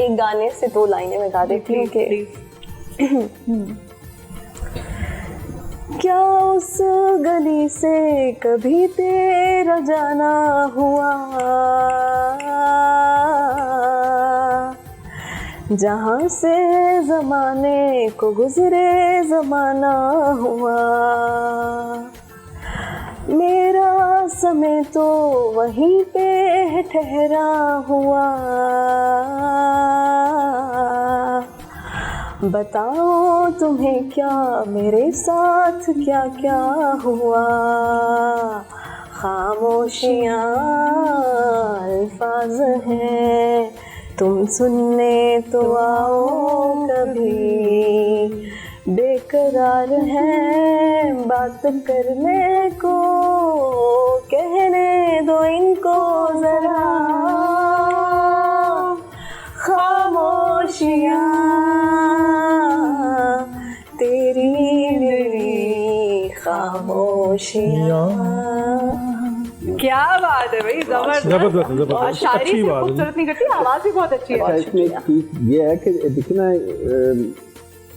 एक गाने से 2 लाइनें मैं गा देती हूँ कि क्या उस गली से कभी तेरा जाना हुआ, जहाँ से ज़माने को गुज़रे ज़माना हुआ, मेरा समय तो वहीं पे ठहरा हुआ, बताओ तुम्हें क्या मेरे साथ क्या क्या हुआ, खामोशियाँ अल्फाज हैं तुम सुनने तो आओ कभी, बेकरार है बात करने को, कहने दो इनको जरा, खामोशियाँ तेरी मेरी खामोशियाँ। क्या बात है भाई, जबरदस्त और शायरी अच्छी से बात है। खूबसूरत नहीं करती, आवाज़ भी बहुत अच्छी है। इसमें एक चीज़ ये है कि देखना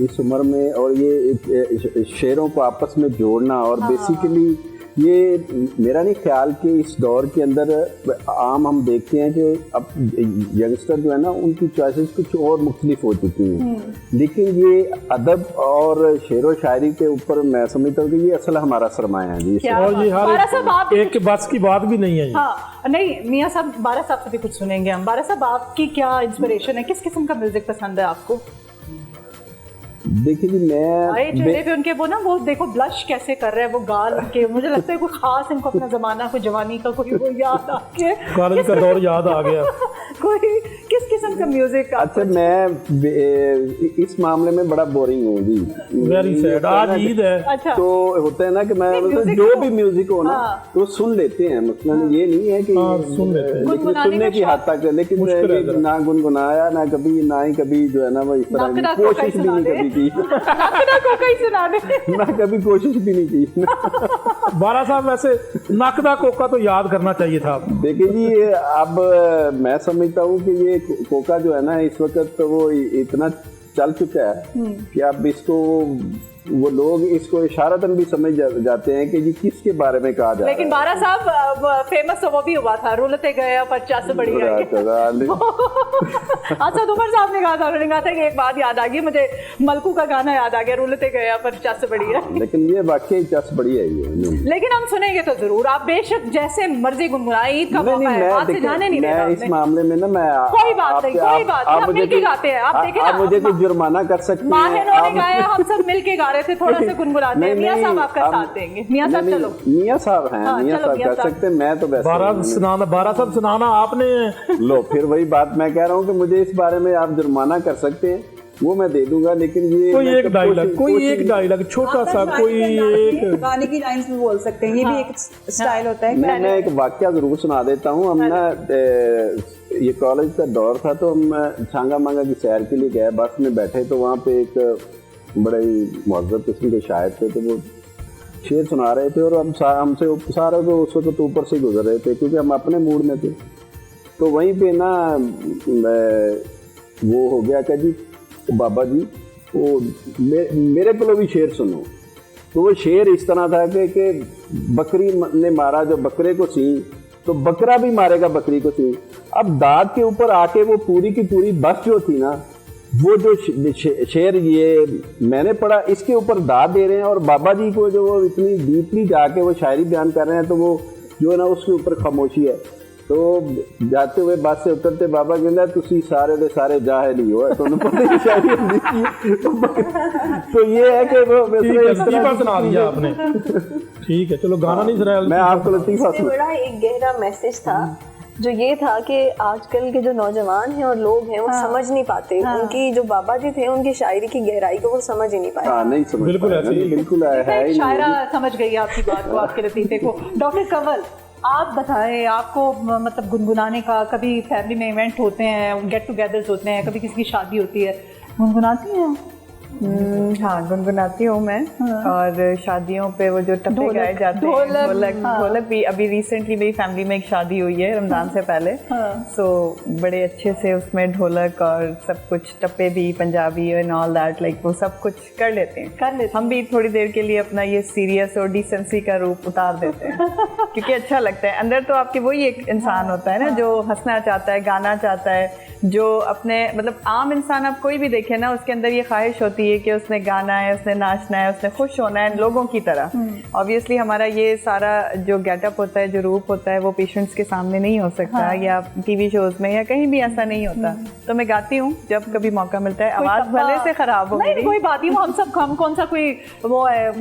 इस उम्र में और ये शेरों को आपस में जोड़ना और बेसिकली ये मेरा नहीं ख्याल कि इस दौर के अंदर आम हम देखते हैं कि अब यंगस्टर जो है ना उनकी चॉइसेस कुछ और मुख्तलिफ हो चुकी हैं, लेकिन ये अदब और शेर व शायरी के ऊपर मैं समझता हूँ कि ये असल हमारा सरमाया है जी। और ये बारा साहब, आप हर एक के बस की बात भी नहीं है ये। हाँ नहीं, मियाँ साहब, बारा साहब से भी कुछ सुनेंगे हम। बारा साहब, आपकी क्या इंस्पिरेशन है, किस किस्म का म्यूजिक पसंद है आपको? देखिए जी मैं चेहरे पे उनके वो देखो ब्लश कैसे कर रहे हैं वो गाल उनके, मुझे लगता है कोई खास इनको अपना जमाना, कोई जवानी का कोई वो याद आ गया, कॉलेज का दौर याद आ गया। कोई किस किस्म का म्यूजिक? अच्छा मैं इस मामले में बड़ा बोरिंग हूँ जी, वेरी सैड। आज ईद है। अच्छा। तो होता है ना कि मैं मतलब जो भी म्यूजिक हो ना तो सुन लेते हैं, मतलब ये नहीं है कि सुन लेते हैं, लेकिन सुनने की हद तक, लेकिन ना गुनगुनाया ना कभी, ना ही कभी जो है ना वो इस तरह कोशिश भी नहीं कभी की, ना कभी कोशिश भी नहीं की। बारा साहब वैसे नकदा कोका तो याद करना चाहिए था। देखिए जी अब मैं समझता हूँ कि ये कोका जो है ना इस वक्त तो वो इतना चल चुका है कि अब इसको वो लोग इसको इशारतन भी समझ जाते हैं कि जी किसके बारे में कहा जा रहा है। लेकिन बारा साहब फेमस तो वो भी हुआ था, रुलते गए 50 से बड़ी आई। अच्छा, उमर साहब ने कहा था, उन्होंने कहा था कि एक बात याद आ गई मुझे, मलकू का गाना याद आ गया, रुलते गए 50 से बड़ी है। लेकिन ये वाकई चस बड़ी है ये। लेकिन हम सुनेंगे तो जरूर, आप बेशक जैसे मर्जी गुनगुनाएं, ईद का मौका है, हाथ से जाने नहीं देना। इस मामले में ना मैं कोई बात नहीं, कोई बात नहीं, हम मिलके गाते हैं। आप देखें आप मुझे कुछ जुर्माना कर सकते हैं। माहिरों ने गाया, हम सब मिलके गा रहे थे, थोड़ा सा गुनगुनाते हैं। मियां साहब आपका साथ देंगे। मियां साहब चलो, मियां साहब हैं, मियां साहब कर सकते हैं, मैं तो वैसे बारा साहब सुनाना आपने। लो फिर वही बात मैं कह रहा हूँ कि मुझे इस बारे में आप जुर्माना कर सकते हैं, वो मैं दे दूंगा, लेकिन ये कोई एक डायलॉग छोटा सा, कोई एक गाने की लाइंस भी बोल सकते हैं, ये भी एक स्टाइल होता है। मैं एक वाकया जरूर सुना देता हूँ। हम ना ये कॉलेज का दौर था तो हम छांगा मांगा की सैर के लिए गए, बस में बैठे तो वहाँ पे एक बड़े ही मुहज़्ज़ब किस्म के शायर थे, तो वो शेर सुना रहे थे और हम हमसे सारे तो उस वक्त ऊपर से गुजर रहे थे क्योंकि हम अपने मूड में थे। तो वहीं पे ना वो हो गया कि जी बाबा जी वो मेरे को भी शेर सुनो। तो वो शेर इस तरह था कि बकरी ने मारा जो बकरे को सींग, तो बकरा भी मारेगा बकरी को सींग। अब दांत के ऊपर आके वो पूरी की पूरी बस जो थी ना, वो जो शेर ये मैंने पढ़ा, इसके ऊपर दांत दे रहे हैं और बाबा जी को जो वो इतनी डीपली जाके वो शायरी बयान कर रहे हैं, तो वो जो है ना उसके ऊपर खामोशी है। तो जाते हुए बस से उतरते बाबा कहता तुसी सारे दे सारे जाहिल ही हो, तो शायरी तो ये है कि वो लतीफा सुना दिया आपने। ठीक है, चलो गाना नहीं सुनाया, मैं आपको लतीफा इससे बड़ा एक गहरा मैसेज था जो ये था कि आजकल के जो नौजवान हैं और लोग हैं वो समझ नहीं पाते, उनकी जो बाबा जी थे उनकी शायरी की गहराई को वो समझ ही नहीं पाए। हाँ, नहीं समझ बिल्कुल ऐसे ही, बिल्कुल है ही शायरा समझ गई आपकी बात को, आपके लतीफे को। डॉक्टर कंवल, आप बताएं, आपको मतलब गुनगुनाने का, कभी फैमिली में इवेंट होते हैं, गेट टुगेदर्स होते हैं, कभी किसी की शादी होती है, गुनगुनाती हैं? हाँ, गुनगुनाती हूँ मैं। और शादियों पे वो जो टप्पे गाए जाते हैं, ढोलक भी। अभी रिसेंटली मेरी फैमिली में एक शादी हुई है रमजान से पहले, सो बड़े अच्छे से उसमें ढोलक और सब कुछ, टप्पे भी Punjabi and all that, like वो सब कुछ कर लेते हैं। हम भी थोड़ी देर के लिए अपना ये सीरियस और डिसेंसी का रूप उतार देते हैं क्योंकि अच्छा लगता है। अंदर तो आपके वही एक इंसान होता है ना जो हंसना चाहता है, गाना चाहता है, जो अपने मतलब आम इंसान आप कोई भी देखे ना, उसके अंदर ये ख्वाहिश होती है कि उसने गाना है, उसने नाचना है, उसने खुश होना है लोगों की तरह। ऑब्वियसली हमारा ये सारा जो गेटअप होता है, जो रूप होता है, वो पेशेंट्स के सामने नहीं हो सकता, या टीवी शोज में या कहीं भी ऐसा नहीं होता। तो मैं गाती हूँ जब कभी मौका मिलता है। आवाज भले से खराब हो नहीं, कोई बात नहीं, हम सब हम कौन सा कोई वो है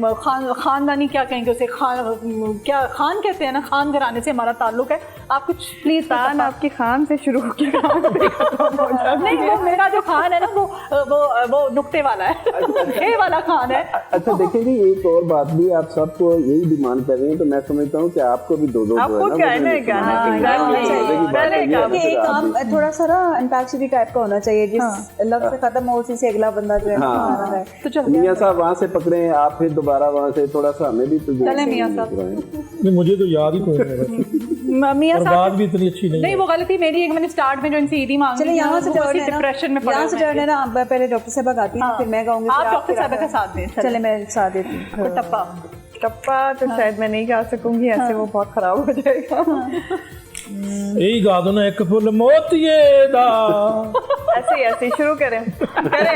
खानदानी क्या कहेंगे उसे, क्या खान कहते हैं ना, खान घराने से हमारा ताल्लुक है। आप कुछ प्लीज, तान आपकी खान से शुरू हो गया। नहीं, वो मेरा जो खान है ना वो नुक्ते वाला है, ये वाला खान है। अच्छा देखें जी, एक और बात भी, आप सबको यही डिमांड कर रही हैं, तो मैं समझता हूँ कि आपको भी दो आपको क्या है ना गाना एक काम थोड़ा सा ना अंताक्षरी टाइप का होना चाहिए, जिस लफ्ज से खत्म हो उसी से अगला बंदा जो है। तो चलो मियां साहब वहाँ से पकड़े, आप फिर दोबारा वहाँ से थोड़ा सा हमें भी तो चले मियां साहब। नहीं, मुझे तो याद ही कोई नहीं, मियां साहब बात भी इतनी अच्छी नहीं। नहीं, वो गलती मेरी, एक मैंने स्टार्ट में जो इनसे ईदी मांगी, चलिए यहाँ से डिप्रेशन में यहाँ से टर्न है ना, आप पहले डॉक्टर साहब गाती हैं, फिर मैं गाऊंगी, आप डॉक्टर साहब का साथ दें। चले मैं साथ देती हूँ। टप्पा तो शायद मैं नहीं गा सकूंगी, ऐसे वो बहुत खराब हो जाएगा। यही गा दो ना, एक फुल मोतिये दा। ऐसे शुरू करें,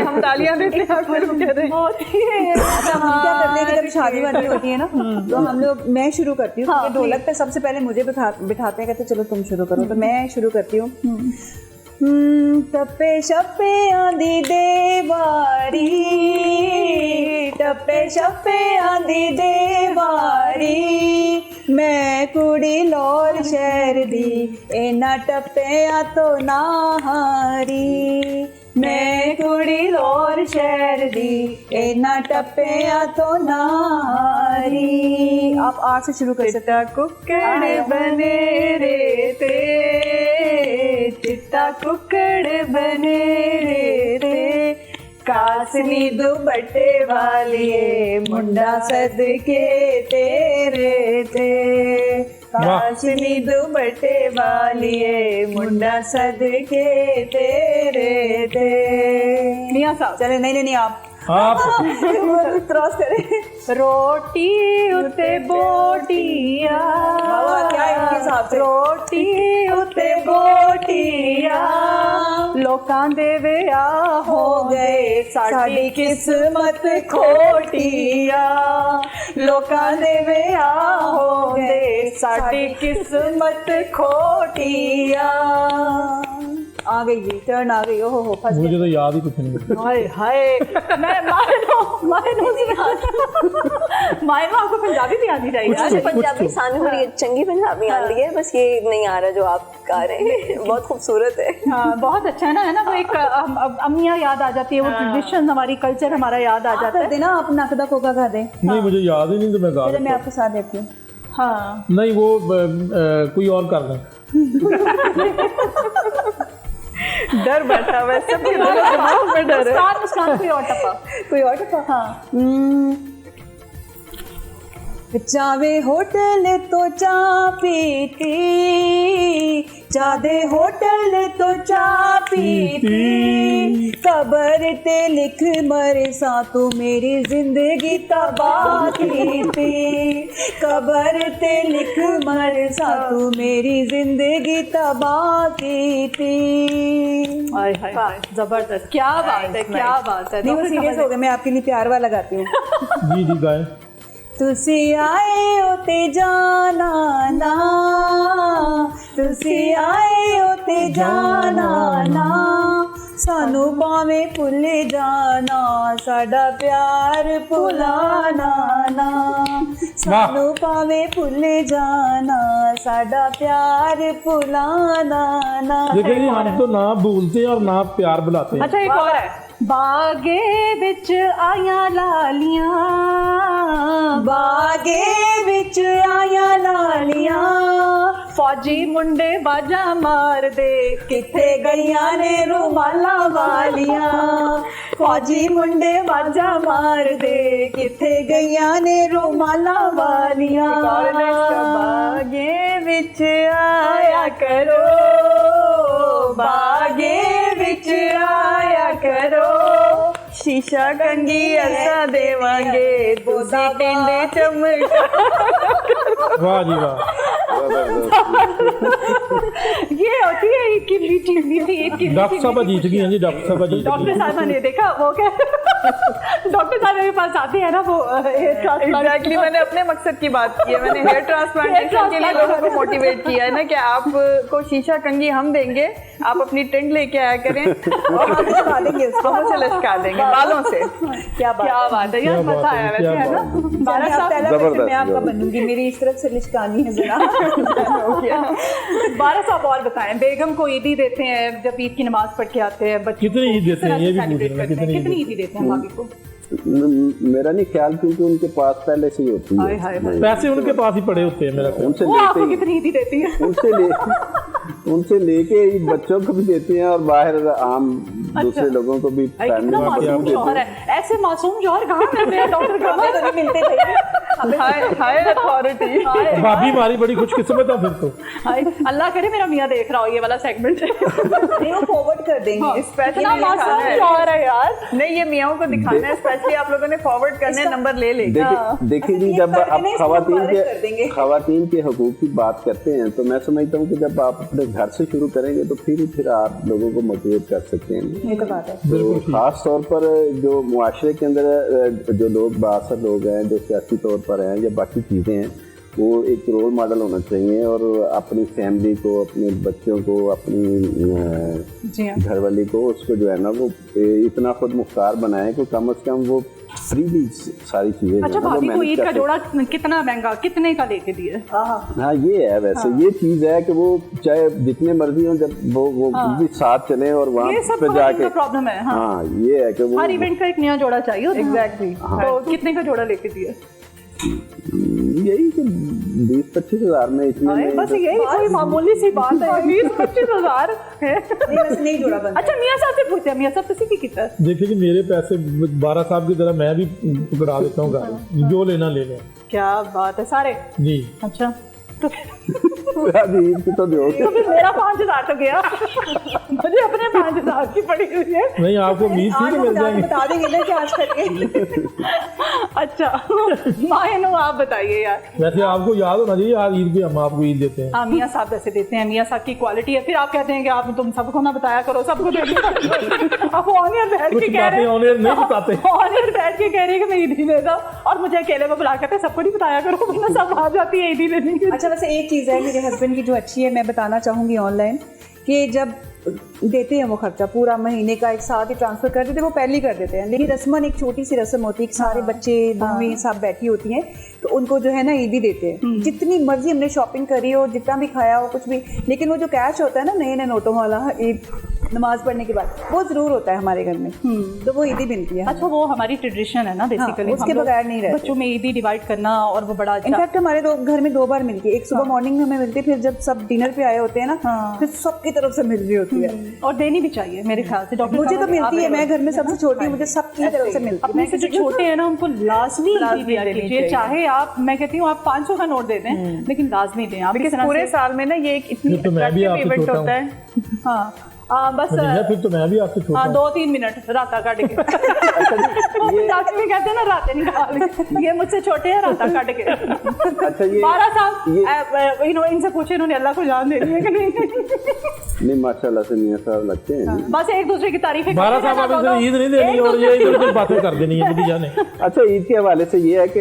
हम तालियां देते हैं, शुरू करें। अच्छा, हम क्या करते हैं कि जब शादी वादी होती है ना, तो हम लोग, मैं शुरू करती हूँ, क्योंकि ढोलक पे सबसे पहले मुझे बिठाते हैं, कहते चलो तुम शुरू करो, तो मैं शुरू करती हूँ। टप्पे शप्पे आंधी देवारी, टप्पे शप्पे आंधी देवारी, मैं कुड़ी लोर शहर दी, एना टप्पे आ तो ना हारी, मैं कुड़ी लोर शहर दी, एना टप्पे आ तो ना हारी। आप आर से शुरू कर सकते हैं। कुक्कड़ बने रे ते, चिट्टा कुक्कड़ बने रे ते, कासनी दुपट्टे वालिए, मुंडा सदके तेरे थे, कासनी दुपट्टे वालिए, मुंडा सदके तेरे थे। मियां साहब चले, नहीं आप क्रॉस करें। रोटी उते बोटिया, क्या है उनके हिसाब से? रोटी उते बोटिया, लोकां दे विआह हो गए, साडी किस्मत खोटिया, लोकां दे विआह हो गए, साडी किस्मत खोटिया। आ गई जी, टर्न आ गई। ओहो हो, फंस मुझे तो याद ही कुछ नहीं। हाय हाय, मैं मायनो आपको पंजाबी भी आनी चाहिए। पंजाबी सानू बड़ी चंगी पंजाबी आती है, बस ये नहीं आ रहा जो आप गा रहे हैं। बहुत खूबसूरत है। हाँ, बहुत अच्छा है ना, वो एक अम्मियाँ याद आ जाती है, वो ट्रेडिशन, हमारी कल्चर हमारा याद आ जाता है। देना आप नकदा कोका गा दें। नहीं, मुझे याद ही नहीं, तो मैं गा चलो मैं आपके साथ देती हूँ। हाँ, नहीं, वो कोई और कर दें। डर बैठा हुआ है सबके दिमाग में, डर है। मुस्कान कोई और टप्पा, कोई और टप्पा। हाँ। चावे होटल तो चा पीती, चादे होटल तो चा पीती, कबर ते लिख मरे सा तू मेरी जिंदगी तबाह कीती, कबर ते लिख मरे सा तू मेरी जिंदगी तबाह कीती। हाय हाय हाय, जबरदस्त, क्या बात है, क्या बात है। नहीं वो सीरियस हो गया, मैं आपके लिए प्यार वाला गाती हूँ। जी जी गाएं। तुसी आए हो ते जाना ना, तुसी आए हो ते जाना ना, सानू भावें भुल जाना, साडा प्यार भुलाना ना, सानू भावें भुल जाना, साडा प्यार भुलाना ना। देखिए जी, हम तो ना भूलते हैं और ना प्यार बुलाते हैं। अच्छा एक और है, बागे बिच आया लालियां, बागे विच आया लालियां, फौजी मुंडे बाजा मार दे, किथे गईयां ने रुमाला वालियां, फौजी मुंडे बाजा मार दे, किथे गईयां ने रुमाला वालियां। बागे विच आया करो, बागे विच आया करो, शीशा कंगी असा देवांगे, तुसी टिंडे चमका। वाह जी वाह। ये होती है ईद की मीठी मीठी, ईद की डॉक्टर साहब जीत गई हैं जी, डॉक्टर साहब जीत डॉक्टर गई। साहब ने देखा वो क्या डॉक्टर साहब मेरे पास आते हैं ना, वो एग्जैक्टली मैंने अपने मकसद की बात की है, मैंने हेयर ट्रांसप्लांटेशन के लिए लोगों को मोटिवेट किया है ना कि आपको शीशा कंगी हम देंगे, आप अपनी टिंड लेके आया करें और हम लटका देंगे उसको, हम उसे लटका देंगे बालों से। क्या बात है यार, मजा आया वैसे, है ना। बारह साल पहले जबरदस्त, मैं आपका बनूंगी, मेरी इस तरफ से लिचकानी है जरा। 12 साहब और बताएं, बेगम को ईदी देते हैं जब ईद की नमाज पढ़ के आते हैं बच्चे, कितनी ईद देते हैं, ये भी पूछ रहे हैं, कितनी ईदी देते हैं भाभी को? मेरा नहीं ख्याल, क्योंकि उनके पास पहले से ही होती हाय हाय हाय। है, पैसे उनके पास ही पड़े होते हैं मेरा ख्याल। उनसे वो लेते आपको ही, कितनी ईदी देती है? उनसे लेके ही बच्चों को भी देते हैं और बाहर आम दूसरे लोगों को भी अरे कितना मासूम जौहर है, ऐसे मासूम जौहर कहाँ मिलते हैं डॉक्टर को? तो नहीं मिलते थे। हाय अथॉरिटी। भाभी हमारी बड़ी खुशकिस्मत है फिर तो। अल्लाह करे मेरा मियाँ देख रहा हो ये वाला सेगमेंट। नहीं वो फॉरवर्ड कर देंगे। स्पेशली इतना मासूम जौहर है यार। नहीं, ये मियाओं को दिखाना है, स्पेशली आप लोगों ने फॉरवर्ड करने नंबर ले लेंगे। देखिए जी, जब आप खवातीन के हकूक की बात करते हैं तो मैं समझता हूँ कि जब आप अपने घर से शुरू करेंगे तो फिर आप लोगों को मोटिवेट कर सकते हैं। ये तो बात है। तो खास तौर पर जो मुआशरे के अंदर जो लोग बासर लोग हैं, जो सियासी तौर पर हैं या बाकी चीज़ें हैं, वो एक रोल मॉडल होना चाहिए और अपनी फैमिली को, अपने बच्चों को, अपनी घरवाली को, उसको जो है ना वो इतना खुद मुख्तार बनाए कि कम से कम वो फ्रीली सारी चीजें। अच्छा भाभी को ईद का जोड़ा कितना महंगा, कितने का लेके दिए? हाँ ये है वैसे, ये चीज है कि वो चाहे जितने मर्जी हो, जब वो साथ चले और वहाँ पे जाके प्रॉब्लम है। हाँ ये है कि वो हर इवेंट का एक नया जोड़ा चाहिए। एग्जैक्टली। तो कितने का जोड़ा लेके दिए? यही कि 20-25 हज़ार में इतने में बस यही कोई मामूली सी बात है। 20-25 हज़ार है। नहीं जोड़ा बनता। अच्छा मियाँ साहब से पूछते हैं, मियाँ साहब किसी की कितना? देखिए कि मेरे पैसे 12 साहब की तरह मैं भी पकड़ा देता हूँ घर, जो लेना ले लें। क्या बात है, सारे? जी। अच्छा तो तो फिर मेरा 5,000 तो गया। मुझे अपने 5,000 की पड़ी हुई है। नहीं, आपको उम्मीद थी कि मिल जाएंगे। बता देंगे ना कि आज करके। अच्छा मायनो आप बताइए यार। वैसे आपको याद होना चाहिए, आज ईद पे हम आपको ईद देते हैं। हाँ मियाँ साहब वैसे देते हैं, मियाँ साहब की क्वालिटी है। फिर आप कहते हैं कि आप तुम सबको ना बताया करो, सबको दे दिया। आप ऑनियर बैठ के कह रहे हैं, ऑनियर नहीं बताते, ऑनियर बैठ के कह रही है कि मैं ईद ही देता, और मुझे अकेले में बुला कहते सबको नहीं बताया करो, वरना सब आ जाती है ईद ही लेने के। अच्छा वैसे एक चीज़ है मेरे हस्बैंड की जो अच्छी है, मैं बताना चाहूँगी ऑनलाइन, कि जब देते हैं वो खर्चा पूरा महीने का एक साथ ही ट्रांसफर कर देते हैं, वो पहले ही कर देते हैं। लेकिन रस्मन एक छोटी सी रस्म होती है कि सारे बच्चे बहनें सब बैठी होती हैं, तो उनको जो है ना ईद ही देते हैं। जितनी मर्जी हमने शॉपिंग करी हो, जितना भी खाया हो, कुछ भी, लेकिन वो जो कैश होता है ना नए नए नोटों वाला ईद नमाज पढ़ने के बाद, वो जरूर होता है हमारे घर में, तो वो ईद ही मिलती है। अच्छा वो हमारी ट्रेडिशन है ना बेसिकली, उसके बगैर नहीं रहते। बच्चों में ईद ही डिवाइड करना, और वो बड़ा अच्छा। इनफैक्ट हमारे घर में 2 बार मिलती है, एक सुबह मॉर्निंग में हमें मिलती है, फिर जब सब डिनर पे आए होते हैं ना, फिर सबकी तरफ से मिल रही होती है। और देनी भी चाहिए मेरे ख्याल से। डॉक्टर मुझे तो मिलती है, मैं घर में सबसे छोटी हूँ, मुझे सबकी तरफ से मिलती है। अपने से जो छोटे हैं ना उनको लाजमी दिया कीजिए, चाहे आप, मैं कहती हूँ आप 500 का नोट दे दें, लेकिन लाजमी दें आप। पूरे साल में ना ये एक इतनी तो मैं भी अट्रैक्टिव इवेंट होता है। हाँ बस खदीजा फिर तो मैं भी आपसे छोटा हाँ हूँ। 2-3 मिनट राता काट के वो मजाक में कहते हैं ना रातें निकाल के। ये मुझसे छोटे हैं, राता काट के। अच्छा ये बारा साहब इनसे पूछे इन्होंने अल्लाह को जान दे दी है कि नहीं? माशाल्लाह से मियां साहब लगते हैं। बस एक दूसरे की तारीफें बारह साहब आप इसे ईद नहीं देनी और ये इधर उधर बातें कर देनी है खदीजा ने। अच्छा ईद के हवाले से ये है कि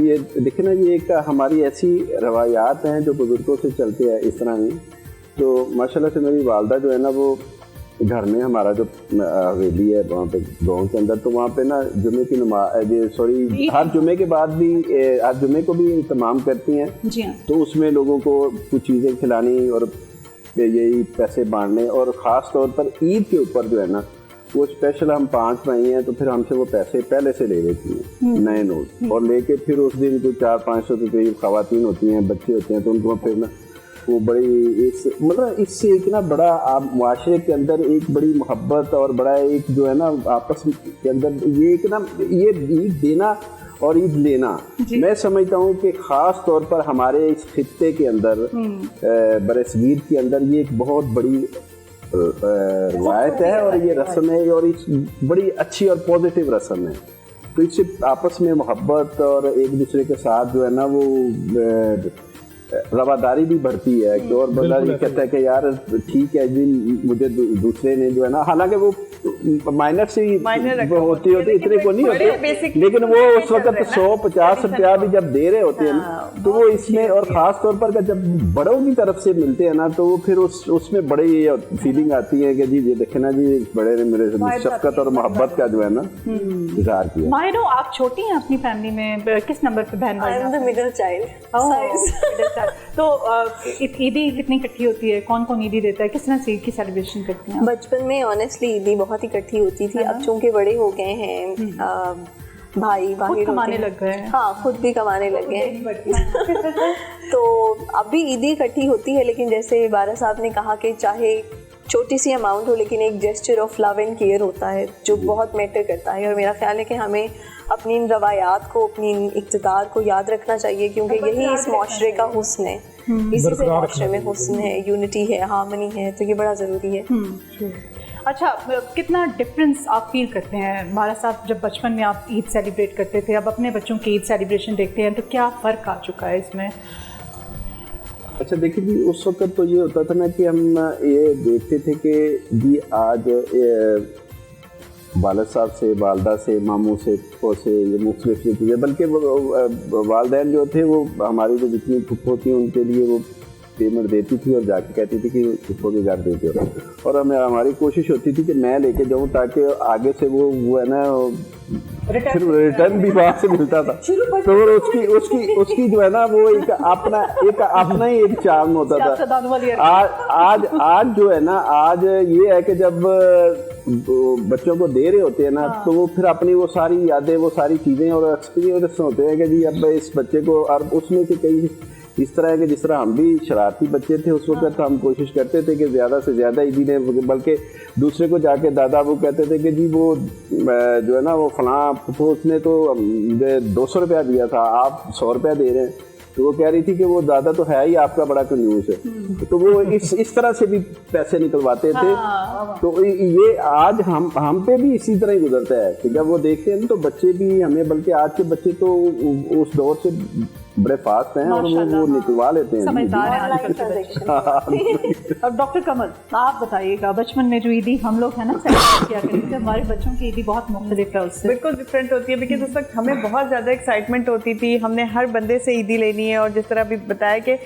ये देखिए ना, ये एक हमारी ऐसी रवायात हैं जो बुजुर्गों से चलते हैं इस तरह ही। तो माशाल्लाह से मेरी वालदा जो है ना, वो घर में हमारा जो हवेली है वहाँ पे गाँव के अंदर, तो वहाँ पे ना जुमे की नमाज हर जुमे के बाद भी हर जुमे को भी इत्माम करती हैं। जी हाँ। तो उसमें लोगों को कुछ चीज़ें खिलानी और यही पैसे बांटने, और ख़ास तौर पर ईद के ऊपर जो है ना, वो स्पेशल हम 5 भाई हैं तो फिर हमसे वो पैसे पहले से ले लेती हैं, नए नोट, और लेके फिर उस दिन जो 400-500 के करीब खवातीन होती हैं, बच्चे होते हैं, तो उनको फिर ना वो बड़ी मतलब इससे एक ना बड़ा आप मुआशरे के अंदर एक बड़ी मोहब्बत और बड़ा एक जो है ना आपस के अंदर ये एक ना ये ईद देना और ईद लेना, मैं समझता हूँ कि ख़ास तौर पर हमारे इस खित्ते के अंदर बरसगीर के अंदर ये एक बहुत बड़ी रवायत है और ये रस्म है, और इस बड़ी अच्छी और पॉजिटिव रस्म है। तो इससे आपस में मोहब्बत और एक दूसरे के साथ जो है ना वो रवादारी भी बढ़ती है। तो और बंदा ये कहता है कि यार ठीक है जी, मुझे दूसरे ने जो है ना, हालांकि वो माइनर से ही होती इतने को नहीं होते, लेकिन वो उस वक्त 100-50 रुपया भी जब दे रहे होते हैं तो वो इसमें, और ख़ास तौर पर जब बड़ों की तरफ से मिलते हैं ना, तो वो फिर उसमें बड़ी फीलिंग आती है कि जी ये देखे ना जी, बड़े ने मेरे शफ़क़त और मोहब्बत का जो है ना इज़हार किया। माहिरो, आप छोटी हैं अपनी फैमिली में, किस नंबर पे बहन भाई? I am the middle child. तो ईदी कितनी इकट्ठी होती है, कौन कौन ईदी देता है, किस तरह से ईद की सेलिब्रेशन करते हैं? बचपन में ऑनेस्टली ईदी बहुत इकट्ठी होती थी। अब चूंकि बड़े हो गए हैं, भाई बाहर कमाने लग गए हैं। हाँ, खुद भी कमाने लग गए हैं। तो अब भी ईदी इकट्ठी होती है, लेकिन जैसे बारा साहब ने कहा कि चाहे छोटी सी अमाउंट हो, लेकिन एक gesture of love and care होता है जो बहुत मैटर करता है। और मेरा ख्याल है कि हमें अपनी इन रवायात को, अपनी इन इक़्तिदार को याद रखना चाहिए, क्योंकि यही इस माशरे का हुस्न है, इसी से माशरे में हुस्न है, यूनिटी है, हार्मनी है, तो ये बड़ा ज़रूरी है। अच्छा, कितना डिफरेंस आप फील करते हैं बारा साहब, जब बचपन में आप ईद सेलिब्रेट करते थे, अब अपने बच्चों की ईद सेलिब्रेशन देखते हैं, तो क्या फ़र्क आ चुका है इसमें? अच्छा देखिए जी, उस वक्त तो ये होता था ना कि हम ये देखते थे कि जी आज वालिद साहब से, वालदा से, मामू से, फुफ्फो से, ये मुख्तलिफ चीज़ें, बल्कि वालदैन जो थे वो हमारी जो जितनी फुफ्फो थी उनके लिए वो पेमेंट देती थी और जाके कहती थी कि फुफ्फो के घर दे दो, और हमारी कोशिश होती थी कि मैं लेके जाऊँ ताकि आगे से वो है ना फिर रिटर्न भी वहाँ से मिलता था। तो उसकी जो है ना वो एक अपना ही एक चार्म होता था। आज जो है ना, आज ये है कि जब बच्चों को दे रहे होते हैं ना, तो वो फिर अपनी वो सारी यादें, वो सारी चीज़ें और एक्सपीरियंस होते हैं कि जी अब इस बच्चे को, और उसमें से कई इस तरह है कि जिस तरह हम भी शरारती बच्चे थे उस वक्त, हम कोशिश करते थे कि ज़्यादा से ज़्यादा ईदी ने, बल्कि दूसरे को जाके दादा वो कहते थे कि जी वो जो है ना वो फलां फुफ्फो उसने तो 200 रुपया दिया था, आप 100 रुपया दे रहे हैं। तो वो कह रही थी कि वो दादा तो है ही आपका बड़ा कंजूस है। तो वो इस तरह से भी पैसे निकलवाते थे। तो ये आज हम पे भी इसी तरह ही गुजरता है कि जब वो देखते हैं तो बच्चे भी हमें, बल्कि आज के बच्चे तो उस दौर से बड़े फास्ट हैं और वो निकलवा लेते हैं, समझदार हैं आजकल के बच्चे। अब डॉक्टर कमल, आप बताइएगा, बचपन में जो ईदी हम लोग है ना सेलिब्रेट किया करते थे, हमारे बच्चों की ईदी बहुत मुख्तलिफ है उससे, बिल्कुल डिफरेंट होती है। बिकॉज उस वक्त हमें बहुत ज़्यादा एक्साइटमेंट होती थी, हमने हर बंदे से ईदी लेनी है, और जिस तरह अभी बताया कि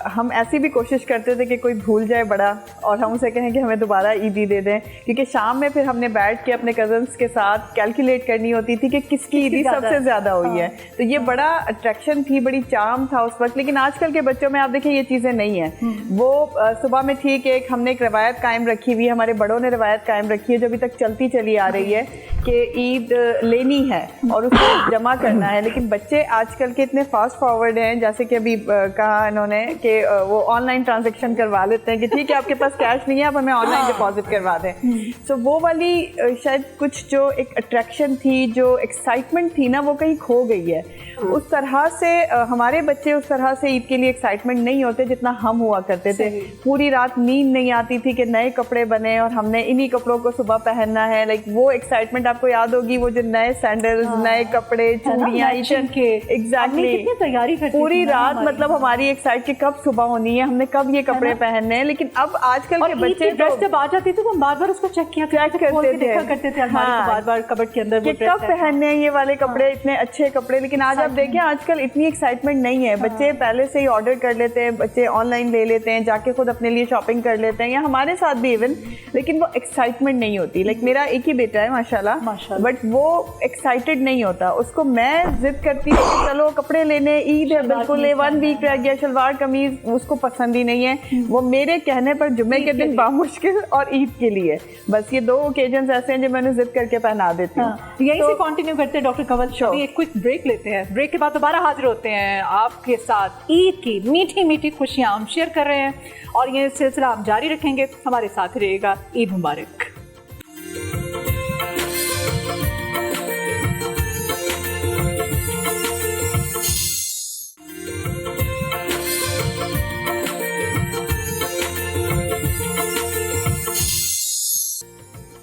हम ऐसी भी कोशिश करते थे कि कोई भूल जाए बड़ा और हम उसे कहें कि हमें दोबारा ईदी दे दें, क्योंकि शाम में फिर हमने बैठ के अपने कजन्स के साथ कैलकुलेट करनी होती थी कि किसकी ईदी सबसे ज़्यादा हुई है। तो ये बड़ा अट्रैक्शन थी, बड़ी चार्म था उस वक्त। लेकिन आजकल के बच्चों में आप देखें ये चीज़ें नहीं हैं। वो सुबह में ठीक है, हमने एक रवायत कायम रखी हुई, हमारे बड़ों ने रवायत कायम रखी है जो अभी तक चलती चली आ रही है कि ईद लेनी है और उसको जमा करना है। लेकिन बच्चे आजकल के इतने फास्ट फॉरवर्ड हैं, जैसे कि अभी कहा इन्होंने कि वो ऑनलाइन ट्रांजैक्शन करवा लेते हैं कि ठीक है आपके पास कैश नहीं है, आप हमें ऑनलाइन डिपॉजिट करवा दें। सो वो वाली शायद कुछ जो एक अट्रैक्शन थी, जो एक्साइटमेंट थी ना, वो कहीं खो गई है। उस तरह से हमारे बच्चे उस तरह से ईद के लिए एक्साइटमेंट नहीं होते जितना हम हुआ करते थे। पूरी रात नींद नहीं आती थी कि नए कपड़े बने और हमने इन्हीं कपड़ों को सुबह पहनना है। लाइक वो एक्साइटमेंट आपको याद होगी, वो जो नए सैंडल्स, नए कपड़े, चूड़ियां, एग्जैक्टली कितनी तैयारी करते पूरी रात, मतलब हमारी एक्साइट कि कब सुबह होनी है, हमने कब ये कपड़े पहनने हैं। लेकिन अब आजकल के बच्चे ड्रेस जब आ जाती थी तो हम बार-बार उसको चेक करते थे बार-बार कबर्ड के अंदर, कब पहनने हैं ये वाले कपड़े, इतने अच्छे कपड़े। लेकिन आज आप देखें आजकल इतनी एक्साइटमेंट नहीं है। बच्चे पहले से ही ऑर्डर कर लेते हैं, बच्चे ऑनलाइन ले लेते हैं, जाके खुद अपने लिए शॉपिंग कर लेते हैं, या हमारे साथ भी इवन। लेकिन वो एक्साइटमेंट नहीं होती। लाइक मेरा एक ही बेटा है माशाल्लाह, बट वो एक्साइटेड नहीं होता। उसको मैं जिद करती हूँ कि चलो कपड़े लेने, ईद है बिल्कुल, 1 वीक रह गया, शलवार कमीज, उसको पसंद ही नहीं है। वो मेरे कहने पर जुम्मे के दिन बामुश्किल और ईद के लिए, बस ये 2 ओकेजन ऐसे हैं जो मैंने जिद करके पहना देती हूँ। यहीं से कंटिन्यू करते हैं डॉक्टर कंवल। अभी एक क्विक ब्रेक लेते हैं, ब्रेक के बाद दोबारा हाजिर होते हैं आपके साथ। ईद की मीठी मीठी खुशियां हम शेयर कर रहे हैं और ये सिलसिला हम जारी रखेंगे। हमारे साथ रहिएगा। ईद मुबारक।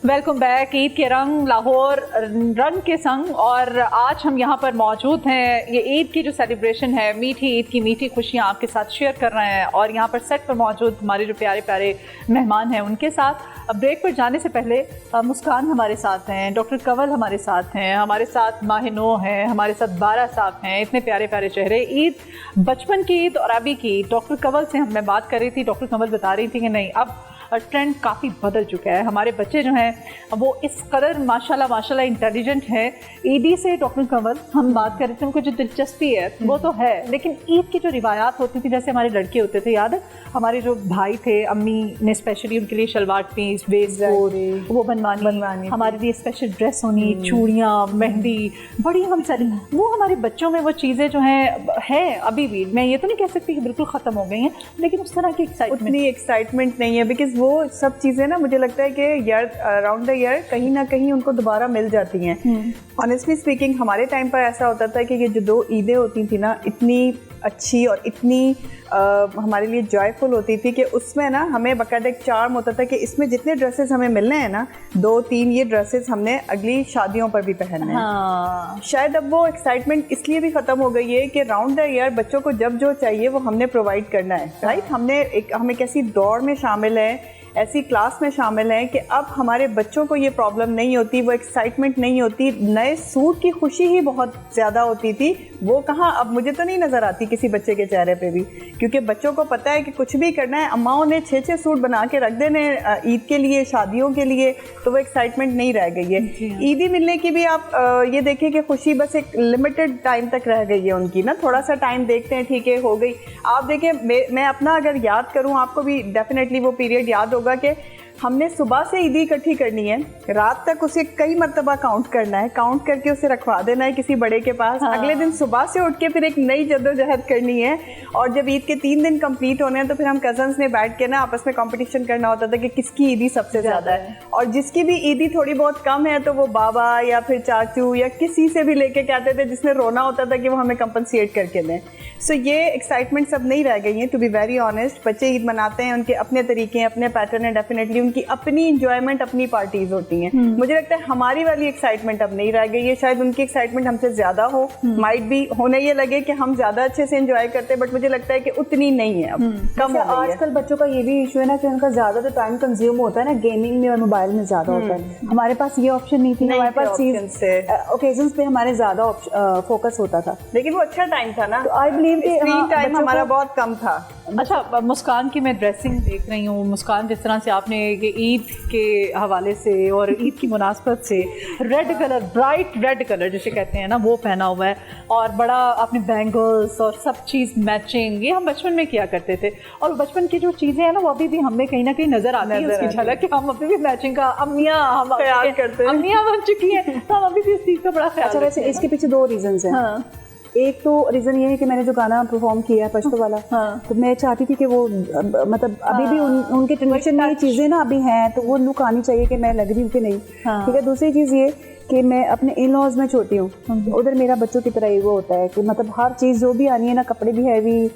Welcome back. ईद के रंग, लाहौर रंग के संग, और आज हम यहाँ पर मौजूद हैं। ये ईद की जो सेलिब्रेशन है, मीठी ईद की मीठी खुशियाँ आपके साथ शेयर कर रहे हैं और यहाँ पर सेट पर मौजूद हमारे जो प्यारे प्यारे मेहमान हैं उनके साथ। अब ब्रेक पर जाने से पहले मुस्कान हमारे साथ हैं, डॉक्टर कंवल हमारे साथ हैं, हमारे साथ माहिनो हैं, हमारे साथ बारा साहब हैं। इतने प्यारे प्यारे चेहरे। ईद, बचपन की ईद और अभी की ईद। डॉक्टर कंवल से मैं बात कर रही थी, डॉक्टर कंवल बता रही थी कि नहीं, अब ट्रेंड काफ़ी बदल चुका है। हमारे बच्चे जो हैं वो इस कदर माशाल्लाह इंटेलिजेंट है। ईदी से डॉक्टर कंवल हम बात कर रहे थे, उनको जो दिलचस्पी है वो तो है, लेकिन ईद की जो रिवायात होती थी, जैसे हमारे लड़के होते थे, याद है हमारे जो भाई थे, अम्मी ने स्पेशली उनके लिए शलवार कमीज, वेस्ट कोट वो बनवानी, हमारे लिए स्पेशल ड्रेस होनी, चूड़ियाँ, मेहंदी, बड़ी हम सारी वो हमारे बच्चों में वो चीज़ें जो हैं अभी भी। मैं ये तो नहीं कह सकती कि बिल्कुल ख़त्म हो गई हैं, लेकिन उस तरह की उतनी एक्साइटमेंट नहीं है। बिकॉज वो सब चीज़ें ना, मुझे लगता है कि ईयर अराउंड द ईयर कहीं ना कहीं उनको दोबारा मिल जाती हैं। ऑनेस्टली स्पीकिंग, हमारे टाइम पर ऐसा होता था कि ये जो 2 ईदें होती थी ना, इतनी अच्छी और इतनी हमारे लिए जॉयफुल होती थी कि उसमें ना हमें बाकायदा एक चार्म होता था कि इसमें जितने ड्रेसेस हमें मिलने हैं ना, 2-3 ये ड्रेसेस हमने अगली शादियों पर भी पहनने हैं। शायद अब वो एक्साइटमेंट इसलिए भी ख़त्म हो गई है कि राउंड द ईयर बच्चों को जब जो चाहिए वो हमने प्रोवाइड करना है। राइट, हम एक ऐसी दौड़ में शामिल है, ऐसी क्लास में शामिल हैं कि अब हमारे बच्चों को ये प्रॉब्लम नहीं होती, वो एक्साइटमेंट नहीं होती। नए सूट की खुशी ही बहुत ज़्यादा होती थी, वो कहाँ अब मुझे तो नहीं नज़र आती किसी बच्चे के चेहरे पे भी, क्योंकि बच्चों को पता है कि कुछ भी करना है, अम्माओं ने 6-6 सूट बना के रख देने ईद के लिए, शादियों के लिए, तो वो एक्साइटमेंट नहीं रह गई है। ईदी मिलने की भी आप ये देखें कि खुशी बस एक लिमिटेड टाइम तक रह गई है उनकी ना, थोड़ा सा टाइम देखते हैं, ठीक है हो गई। आप देखें, मैं अपना अगर याद करूँ, आपको भी डेफिनेटली वो पीरियड याद होगा कि हमने सुबह से ईदी इकट्ठी करनी है, रात तक उसे कई मरतबा काउंट करना है, काउंट करके उसे रखवा देना है किसी बड़े के पास। अगले दिन सुबह से उठ के फिर एक नई जद्दोजहद करनी है, और जब ईद के 3 दिन कंप्लीट होने हैं तो फिर हम कजन्स ने बैठ के ना आपस में कंपटीशन करना होता था कि किसकी ईदी सबसे ज़्यादा है, और जिसकी भी ईदी थोड़ी बहुत कम है तो वो बाबा या फिर चाचू या किसी से भी लेके कहते थे, जिसने रोना होता था कि वो हमें कंपनसेट करके दें। सो ये एक्साइटमेंट सब नहीं रह गई है, टू बी वेरी ऑनेस्ट। बच्चे ईद मनाते हैं, उनके अपने तरीके हैं, अपने पैटर्न है, डेफिनेटली उनकी अपनी इंजॉयमेंट, अपनी पार्टीज होती हैं। मुझे लगता है हमारी वाली एक्साइटमेंट अब नहीं रह गई है। शायद उनकी एक्साइटमेंट हमसे ज्यादा हो, माइट भी होने ये लगे कि हम ज्यादा अच्छे से एंजॉय करते हैं, बट मुझे लगता है कि उतनी नहीं है, अब कम हो गई है। आजकल बच्चों का ये भी इशू है ना कि उनका ज्यादा तो टाइम कंज्यूम होता है ना गेमिंग में और मोबाइल में ज्यादा होता है। हमारे पास ये ऑप्शन नहीं थी, हमारे पास ओकेजन्स पे हमारे ज्यादा फोकस होता था, लेकिन वो अच्छा टाइम था ना। आई बिलीव कि स्क्रीन टाइम हमारा बहुत कम था। अच्छा, मुस्कान की मैं ड्रेसिंग देख रही हूँ। मुस्कान, जिस तरह से आपने ईद के हवाले से और ईद की मुनासबत से red colour, bright red colour जिसे कहते हैं ना, वो पहना हुआ है, और बड़ा आपने बैंगल्स और सब चीज़ मैचिंग, ये हम बचपन में किया करते थे। और बचपन की जो चीज़ें हैं ना, वो अभी भी हमें कहीं ना कहीं नजर आती है उसकी झलक, कि हम अभी भी मैचिंग का अम्मियाँ हम ख्याल करते हैं, अम्मियाँ बन चुकी हैं, तो हम अभी भी इस चीज़ का बड़ा ख्याल। अच्छा, वैसे इसके पीछे 2 रीजंस हैं। एक तो रीज़न ये है कि मैंने जो गाना परफॉर्म किया है पश्तो वाला, तो मैं चाहती थी कि वो मतलब अभी भी उनके ट्रेडिशन में ये चीज़ें ना अभी हैं, तो वो लुक आनी चाहिए कि मैं लग रही हूँ कि नहीं। ठीक है। दूसरी चीज़ ये कि मैं अपने इन लॉज में छोटी हूँ, उधर मेरा बच्चों की तरह वो होता है कि मतलब हर चीज़ जो भी आनी है ना, कपड़े भी हैवी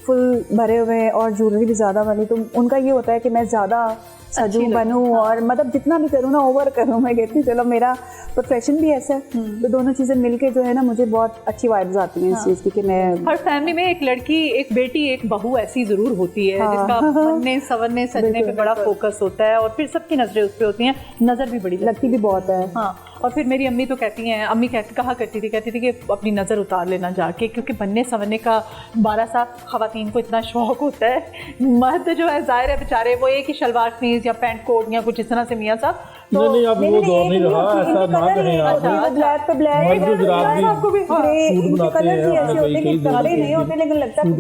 फुल भरे हुए हैं और ज्वेलरी भी ज़्यादा वाली, तो उनका ये होता है कि मैं ज़्यादा सजूं बनूं और मतलब जितना भी करूँ ना ओवर करूँ। मैं कहती हूँ चलो मेरा प्रोफेशन भी ऐसा है, तो दोनों चीज़ें मिलके जो है ना मुझे बहुत अच्छी वाइब्स आती हैं इस चीज़ की कि मैं हर फैमिली में एक लड़की, एक बेटी, एक बहू ऐसी जरूर होती है जिसका बनने संवरने सजने पे बड़ा फोकस होता है और फिर सबकी नजरें उस पे होती हैं, नजर भी बड़ी लगती भी बहुत है। हाँ, और फिर मेरी अम्मी तो कहती हैं, अम्मी कहा करती थी कि अपनी नज़र उतार लेना जाके, क्योंकि बनने संवरने का 12 साल खवातीन को इतना शौक होता है। मर्द जो है जाहिर है बेचारे वो एक ही शलवार कमीज या पैंट कोट या कुछ इस तरह से मियाँ साहब नहीं अब वो दौर नहीं रहा, ऐसा ना कहें आप। ब्लैक पे ब्लैक मर्द गुजरात में सूट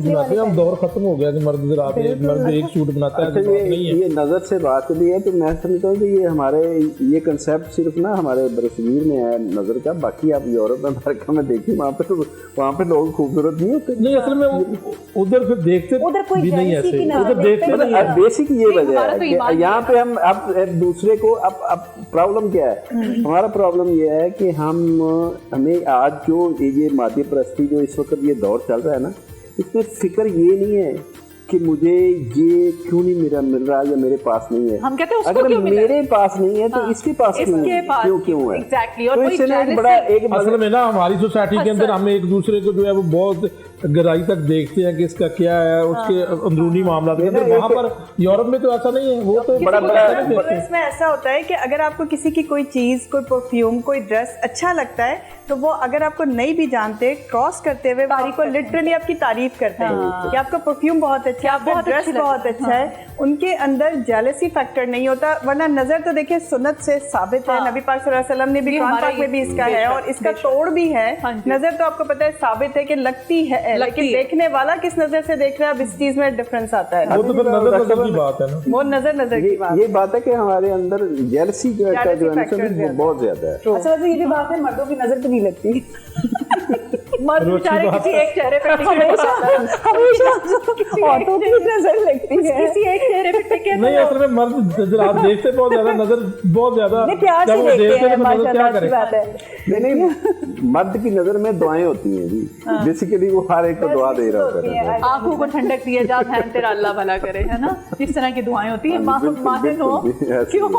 बनाते हैं, हम दौर खत्म हो गया कि मर्द गुजरात में मर्द एक सूट बनाता है। ये नज़र से बात भी है, तो मैं समझता हूँ कि ये हमारे ये कंसेप्ट सिर्फ ना हमारे बरसगीर में है नज़र का, बाकी आप यूरोप अमेरिका में देखिए वहाँ पे लोग खूबसूरत नहीं होते। नहीं असल में उधर फिर देखते भी नहीं ऐसे, उधर देखते नहीं है। बेसिक ये वजह है कि यहाँ पे हम अब दूसरे को अब प्रॉब्लम क्या है, हमारा प्रॉब्लम ये है कि हमें आज जो ये मादी परस्ती जो इस वक्त ये दौर चल रहा है ना, इसमें फिक्र ये नहीं है कि मुझे ये क्यों नहीं मेरा मिल रहा या मेरे पास नहीं है। हम कहते हैं उसको अगर क्यों मेरे पास नहीं है तो इसके पास क्यों है। एग्जैक्टली। और तो इससे ना एक बड़ा असल में ना हमारी सोसाइटी के अंदर हम एक दूसरे को जो है वो बहुत गहराई तक देखते हैं कि इसका क्या है, उसके अंदरूनी मामला के अंदर। वहाँ पर यूरोप में तो ऐसा नहीं है, वो तो बड़ा इसमें ऐसा होता है कि अगर आपको किसी की कोई चीज़, कोई परफ्यूम, कोई ड्रेस अच्छा लगता है तो वो अगर आपको नहीं भी जानते, क्रॉस करते हुए बारी को लिटरली आपकी तारीफ करते हैं कि आपका परफ्यूम बहुत अच्छा है, आपका ड्रेस बहुत अच्छा है। उनके अंदर जेलसी फैक्टर नहीं होता, वरना नजर तो देखिए सुन्नत से साबित है, नबी पाक सल्लल्लाहु अलैहि वसल्लम ने भी कुरान पाक में भी इसका है और इसका तोड़ भी है। नजर तो आपको पता है साबित है कि लगती है, लेकिन देखने वाला किस नजर से देख रहा है, अब इस चीज में डिफरेंस आता है। वो तो फिर नजर की बात है ना, वो नजर की बात। ये बात है कि हमारे अंदर जेलसी जो है बहुत ज्यादा है। अच्छा ये भी बात है, मर्दों की नजर तो नहीं लगती। मर्द बेचारे किसी एक चेहरे पे हमेशा औरतों की नजर लगती है, किसी एक चेहरे पे टिके। नहीं असल में मर्द आप देखते बहुत ज्यादा, नजर बहुत ज्यादा प्यार से देखते हैं, माशाल्लाह अच्छी बात है। नहीं मर्द की नजर में दुआएं होती हैं जी, बेसिकली वो हर एक को दुआ दे रहा होता है, आंखों को ठंडक दिए जा, बहन तेरा अल्लाह भला करे, है ना, इस तरह की दुआएं होती है। माहिर हो क्यों?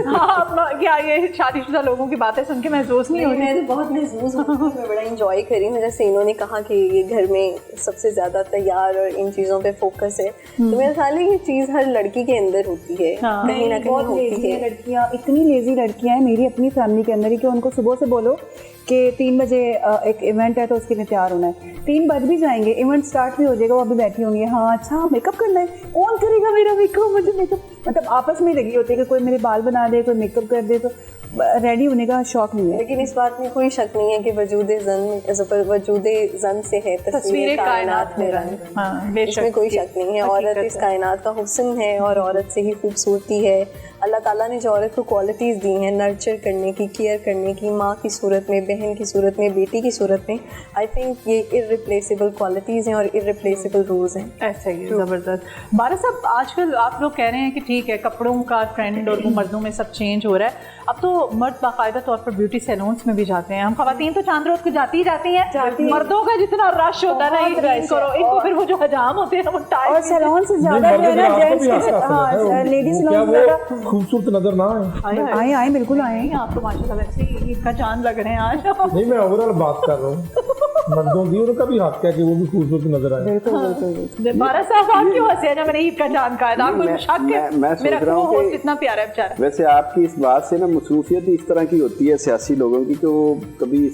हाँ, क्या ये शादीशुदा लोगों की बातें सुन के महसूस नहीं होती? मैं बहुत महसूस मैं बड़ा इंजॉय करी हूँ। जैसे इन्होंने कहा कि ये घर में सबसे ज़्यादा तैयार और इन चीज़ों पे फोकस है, तो मेरा ख्याल है ये चीज़ हर लड़की के अंदर होती है, कहीं ना कहीं होती है। लड़कियाँ इतनी लेजी लड़कियाँ हैं मेरी अपनी फैमिली के अंदर ही कि उनको सुबह से बोलो कि 3 बजे एक इवेंट है तो उसके लिए तैयार होना है, 3 बज भी जाएंगे, इवेंट स्टार्ट भी हो जाएगा, वो अभी बैठी होंगी, हाँ अच्छा मेकअप करना है, कौन करेगा मेरा मेकअप, मुझे मेकअप, मतलब आपस में लगी होती है कि कोई मेरे बाल बना दे, कोई मेकअप कर दे, तो रेडी होने का शौक नहीं है। लेकिन इस बात में कोई शक नहीं है कि वजूदे जन से है तस्वीर कायनात में रंग, इसमें कोई शक नहीं है। औरत इस कायनात का हुस्न है और औरत से ही खूबसूरती है। अल्लाह ताला ने जो औरत को क्वालिटीज़ दी हैं नर्चर करने की, केयर करने की, माँ की सूरत में, बहन की सूरत में, बेटी की सूरत में, आई थिंक ये इररिप्लेसेबल क्वालिटीज़ हैं और इररिप्लेसेबल रूल्स हैं। ऐसा ही ज़बरदस्त। बारा साहब, आजकल आप लोग कह रहे हैं कि ठीक है कपड़ों का ट्रेंड और वो मर्दों में सब चेंज हो रहा है, अब तो मर्द बाकायदा तौर पर ब्यूटी सैलून्स में भी जाते हैं। हम खवातीन तो चांद रोज को जाती हैं, मर्दों का जितना रश होता है ना, इनको फिर वो जो हजाम होते हैं वो टाइम और सैलून से ज्यादा जो है ना जेंट्स के, लेडीज सैलून ज्यादा खूबसूरत नजर ना आए बिल्कुल आए। आप तो माशाल्लाह वैसे ही ईद का चांद लग रहे हैं आज। नहीं मैं ओवरऑल बात कर रहा हूँ, मर्दों की उनका भी हक है कि वो भी खूबसूरत नजर आए। बिल्कुल। बारा साहब आप क्यों हंसे जब मैंने ईद का चांद कहा था? आपको शक है? मेरा को कितना प्यारा है बेचारा। वैसे आपकी इस बात से ना मसरूफियत इस तरह की होती है सियासी लोगों की कि वो कभी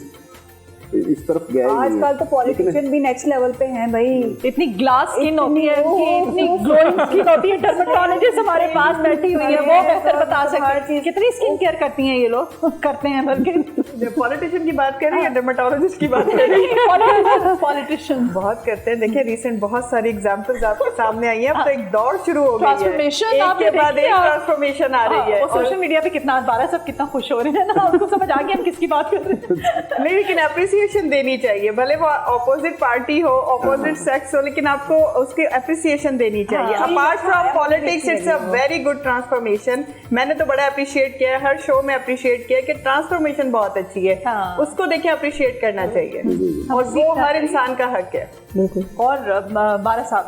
इस तरफ गए। आजकल तो पॉलिटिशियन भी नेक्स्ट लेवल पे हैं भाई, इतनी ग्लास स्किन होती है उनकी, इतनी ग्लोइंग स्किन होती है, डर्मेटोलॉजिस्ट हमारे पास बैठी हुई है, वो बेहतर बता सकती है कितनी स्किन केयर करती हैं ये लोग, करते हैं बल्कि। पॉलिटिशियन की बात कर रही है, डर्मेटोलॉजिस्ट की बात कर रही है। पॉलिटिशियन बहुत करते हैं। देखिए रिसेंट बहुत सारी एग्जांपल्स आपके सामने आई हैं, अब तो एक दौड़ शुरू हो गई है, ट्रांसफॉर्मेशन, एक के बाद एक ट्रांसफॉर्मेशन आ रही है। सोशल मीडिया पे कितना बारा सब कितना खुश हो रहे हैं ना, उनको समझ आ गया हम किसकी बात कर रहे हैं। नहीं लेकिन अप्रिशिएट अप्रिसिएशन देनी चाहिए, भले वो ऑपोजिट पार्टी हो, ऑपोजिट सेक्स हो, लेकिन आपको उसकी अप्रिसिएशन देनी चाहिए। Apart from politics it's a very good transformation. मैंने तो बड़ा अप्रिशिएट किया है, हर शो में अप्रिशिएट किया कि ट्रांसफॉर्मेशन बहुत अच्छी है, उसको देखे अप्रिशिएट करना चाहिए और वो हर इंसान का हक है। और बारा साहब,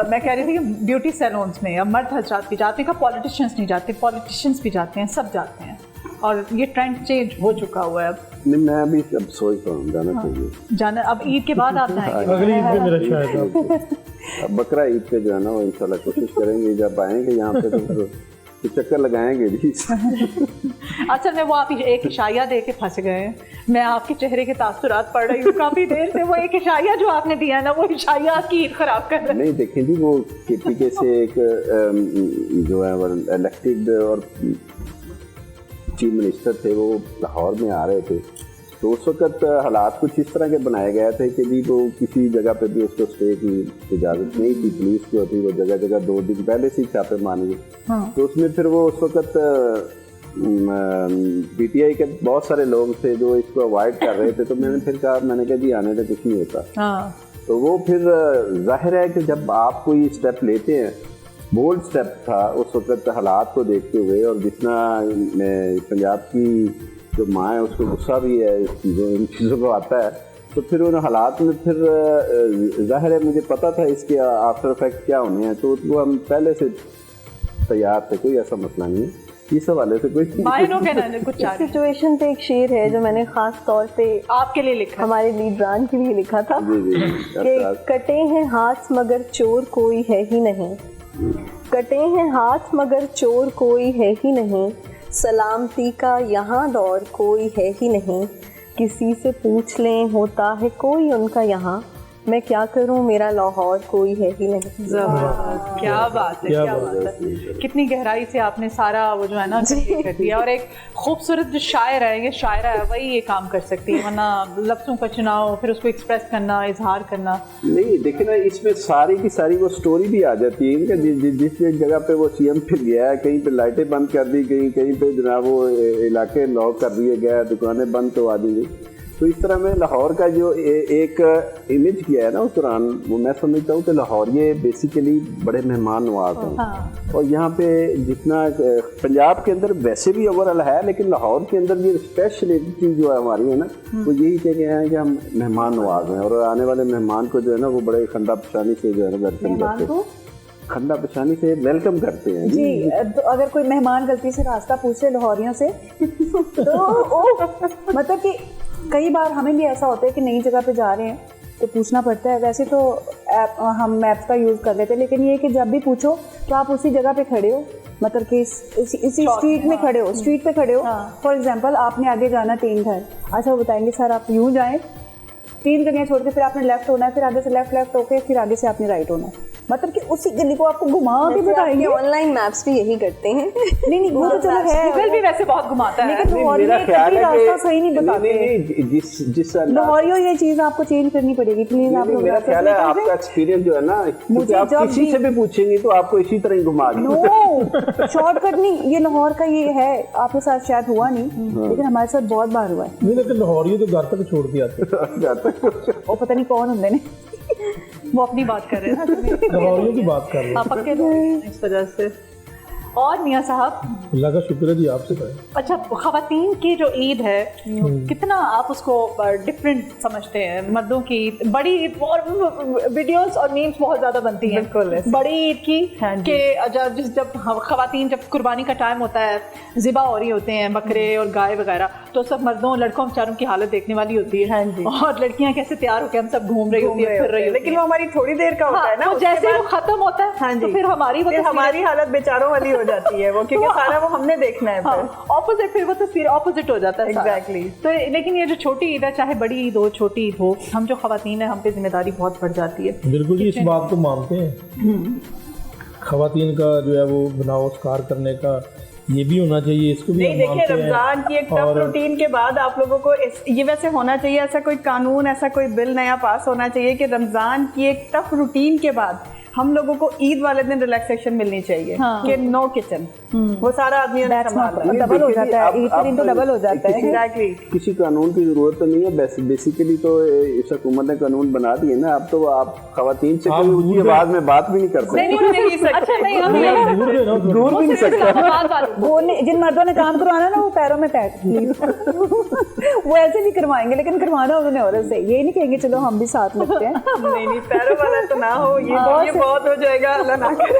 मैं कह रही थी कि ब्यूटी सैलून्स में अब मर्द हजरात भी जाते हैं, पॉलिटिशियंस नहीं जाते, पॉलिटिशियंस भी जाते हैं, सब जाते हैं, और ये ट्रेंड चेंज हो चुका हुआ है अब। नहीं, मैं अभी अब सोच रहा हूँ जाना चाहिए। जाना अब ईद के बाद आप जाएंगे? अगली ईद पे मेरा शायद अब बकरा ईद पे जो है ना वो इंशाल्लाह कोशिश करेंगे, जब आएंगे यहाँ पे तो चक्कर लगाएंगे जी। असल में वो आप एक इशाया दे के फंस गए हैं। मैं आपके चेहरे के तासुरात पढ़ रही हूँ काफी देर से, वो एक इशाया जो आपने दिया ना, वो इशाया आपकी ईद खराब कर रहा है। नहीं देखें जी, वो KPK से एक जो है वो इलेक्टेड और चीफ मिनिस्टर थे, वो लाहौर में आ रहे थे, तो उस वक्त हालात कुछ इस तरह के बनाए गए थे कि जी वो किसी जगह पे भी उसको स्टे की इजाज़त नहीं थी, पुलिस जो थी वो जगह जगह 2 दिन पहले से ही छापे मारे। तो उसमें फिर वो उस वक्त PTI के बहुत सारे लोग थे जो इसको अवॉइड कर रहे थे, तो मैंने फिर कहा, मैंने कहा जी आने से कुछ नहीं होता। तो वो फिर जाहिर है कि जब आप कोई स्टेप लेते हैं, बोल्ड स्टेप था उस वक्त हालात को देखते हुए, और जितना पंजाब की जो माँ है उसको गुस्सा भी है जो इन चीज़ों को आता है, तो फिर उन हालात में फिर जाहिर है मुझे पता था इसके आफ्टर इफेक्ट क्या होने हैं, तो वो हम पहले से तैयार थे, कोई ऐसा मसला नहीं है इस हवाले से। कोई सिचुएशन पे एक शेर है जो मैंने खास तौर पे आपके लिए लिखा, हमारे लीडरान के लिए लिखा था कि कटे हैं हाथ मगर चोर कोई है ही नहीं, कटे हैं हाथ मगर चोर कोई है ही नहीं, सलामती का यहाँ दौर कोई है ही नहीं, किसी से पूछ लें होता है कोई उनका यहाँ, मैं क्या करूं मेरा लाहौर कोई है ही नहीं। जबरदस्त, क्या बात है, क्या बात है, कितनी गहराई से आपने सारा वो जो है ना कर दिया। और एक खूबसूरत जो शायर है, ये शायरा है, वही ये काम कर सकती है, वरना लफ्ज़ों का चुनाव, फिर उसको एक्सप्रेस करना, इजहार करना। नहीं देखिए ना, इसमें सारी की सारी वो स्टोरी भी आ जाती है इनका, जिस जगह पे वो CM फिर गया है, कहीं पे लाइटें बंद कर दी गई, कहीं पे जनाब वो इलाके लॉक कर दिए गए, दुकानें बंद करवा दी गई। तो इस तरह में लाहौर का जो एक इमेज किया है ना उस दौरान, वो मैं समझता हूँ कि लाहौर ये बेसिकली बड़े मेहमान नवाज हैं। और यहाँ पे जितना पंजाब के अंदर वैसे भी ओवरऑल है, लेकिन लाहौर के अंदर ये स्पेशलिटी जो है हमारी है ना, वो यही कह गए हैं कि हम मेहमान नवाज हैं, और आने वाले मेहमान को जो है ना वो बड़े खंदा पशानी से जो है ना वेलकम करते हैं, खंदा पशानी से वेलकम करते हैं जी। तो अगर कोई मेहमान गलती से रास्ता पूछे लाहौरियों से तो मतलब कि कई बार हमें भी ऐसा होता है कि नई जगह पे जा रहे हैं तो पूछना पड़ता है। वैसे तो हम मैप्स का यूज़ कर लेते हैं, लेकिन ये कि जब भी पूछो तो आप उसी जगह पे खड़े हो, मतलब कि इसी स्ट्रीट में खड़े हो, स्ट्रीट पे खड़े हो। फॉर एग्जांपल आपने आगे जाना 3 घर, अच्छा वो बताएंगे सर आप यूँ जाएं, 3 गलियाँ छोड़ के फिर आपने लेफ्ट होना है, फिर आगे से लेफ्ट होके फिर आगे से आपने राइट होना है, मतलब कि उसी गली को आपको घुमा के बताएंगे। ऑनलाइन मैप्स भी यही करते हैं। नहीं वो तो चलो है, गूगल भी वैसे बहुत घुमाता है, लेकिन लाहौरियों रास्ता सही नहीं बताते। जिस लाहौरियों ये चीज आपको चेंज करनी पड़ेगी प्लीज। आप लोग मेरा ख्याल है आपका एक्सपीरियंस जो है ना, मुझे आप किसी से भी पूछेंगे तो आपको इसी तरह ही घुमा देंगे। नो शॉर्टकट नहीं, ये लाहौर का ये है, आपके साथ शायद हुआ नहीं, लेकिन हमारे साथ बहुत बार हुआ है। नहीं, लेकिन लाहौरियों तो घर तक छोड़ के आते, वो पता नहीं कौन होंगे ने, वो अपनी बात कर रहे हैं ना, लाहौरियों की बात कर रहे हैं, पक्के लोग हैं इस वजह से। और मियाँ साहब, अल्लाह का शुक्र है जी आपसे करें। अच्छा, खवातीन की जो ईद है कितना आप उसको डिफरेंट समझते हैं? मर्दों की बड़ी ईद, और वीडियोस और मीम्स बहुत ज्यादा बनती हैं बिल्कुल बड़ी ईद की, कि जब खवातीन, जब कुर्बानी का टाइम होता है, ज़िबा हो रही होते हैं बकरे और गाय वगैरह, तो सब मर्दों लड़कों बेचारों की हालत देखने वाली होती है। और लड़कियां कैसे तैयार होकर हम सब घूम रही होती है, फिर रही होती है, लेकिन वो हमारी थोड़ी देर का होता है ना, जैसे वो खत्म होता है तो फिर हमारी हालत बेचारों वाली हो जाती है वो, क्योंकि सारा वो हमने देखना है, ऑपोजिट, फिर वो तस्वीर ऑपोजिट हो जाता है एग्जैक्टली। तो लेकिन ये जो छोटी ईद है, चाहे बड़ी ईद हो छोटी ईद हो, हम जो खवातीन है हम पे जिम्मेदारी बहुत बढ़ जाती है। बिल्कुल जी, इस बात को मानते हैं। खवातीन का जो है वो बनाओ स्कार करने का ये भी होना चाहिए, इसको भी नहीं। देखिए, रमजान की एक टफ रूटीन के बाद आप लोगों को ये वैसे होना चाहिए, ऐसा कोई कानून, ऐसा कोई बिल नया पास होना चाहिए कि रमजान की एक टफ रूटीन के बाद हम लोगों को ईद वाले दिन रिलैक्सेशन मिलनी चाहिए कि नो किचन, वो सारा आदमी डबल हो जाता है, ईद के दिन तो डबल हो जाता है। एग्जैक्टली, किसी कानून की जरूरत तो नहीं है, बेसिकली तो इस हुकूमत ने कानून बना दिए ना। अब तो आप खवातीन से कोई ऊंची आवाज में बात भी नहीं कर सकते, अच्छा नहीं हम दूर भी नहीं सकते। जिन मर्दों ने काम करवाना ना वो पैरों में पैर प्लीज वो ऐसे भी करवाएंगे, लेकिन करवाना उन्होंने औरत से, ये नहीं कहेंगे चलो हम भी साथ लगते हैं। नहीं पैरों वाला तो ना हो, ये बहुत हो जाएगा, अल्लाह ना करे।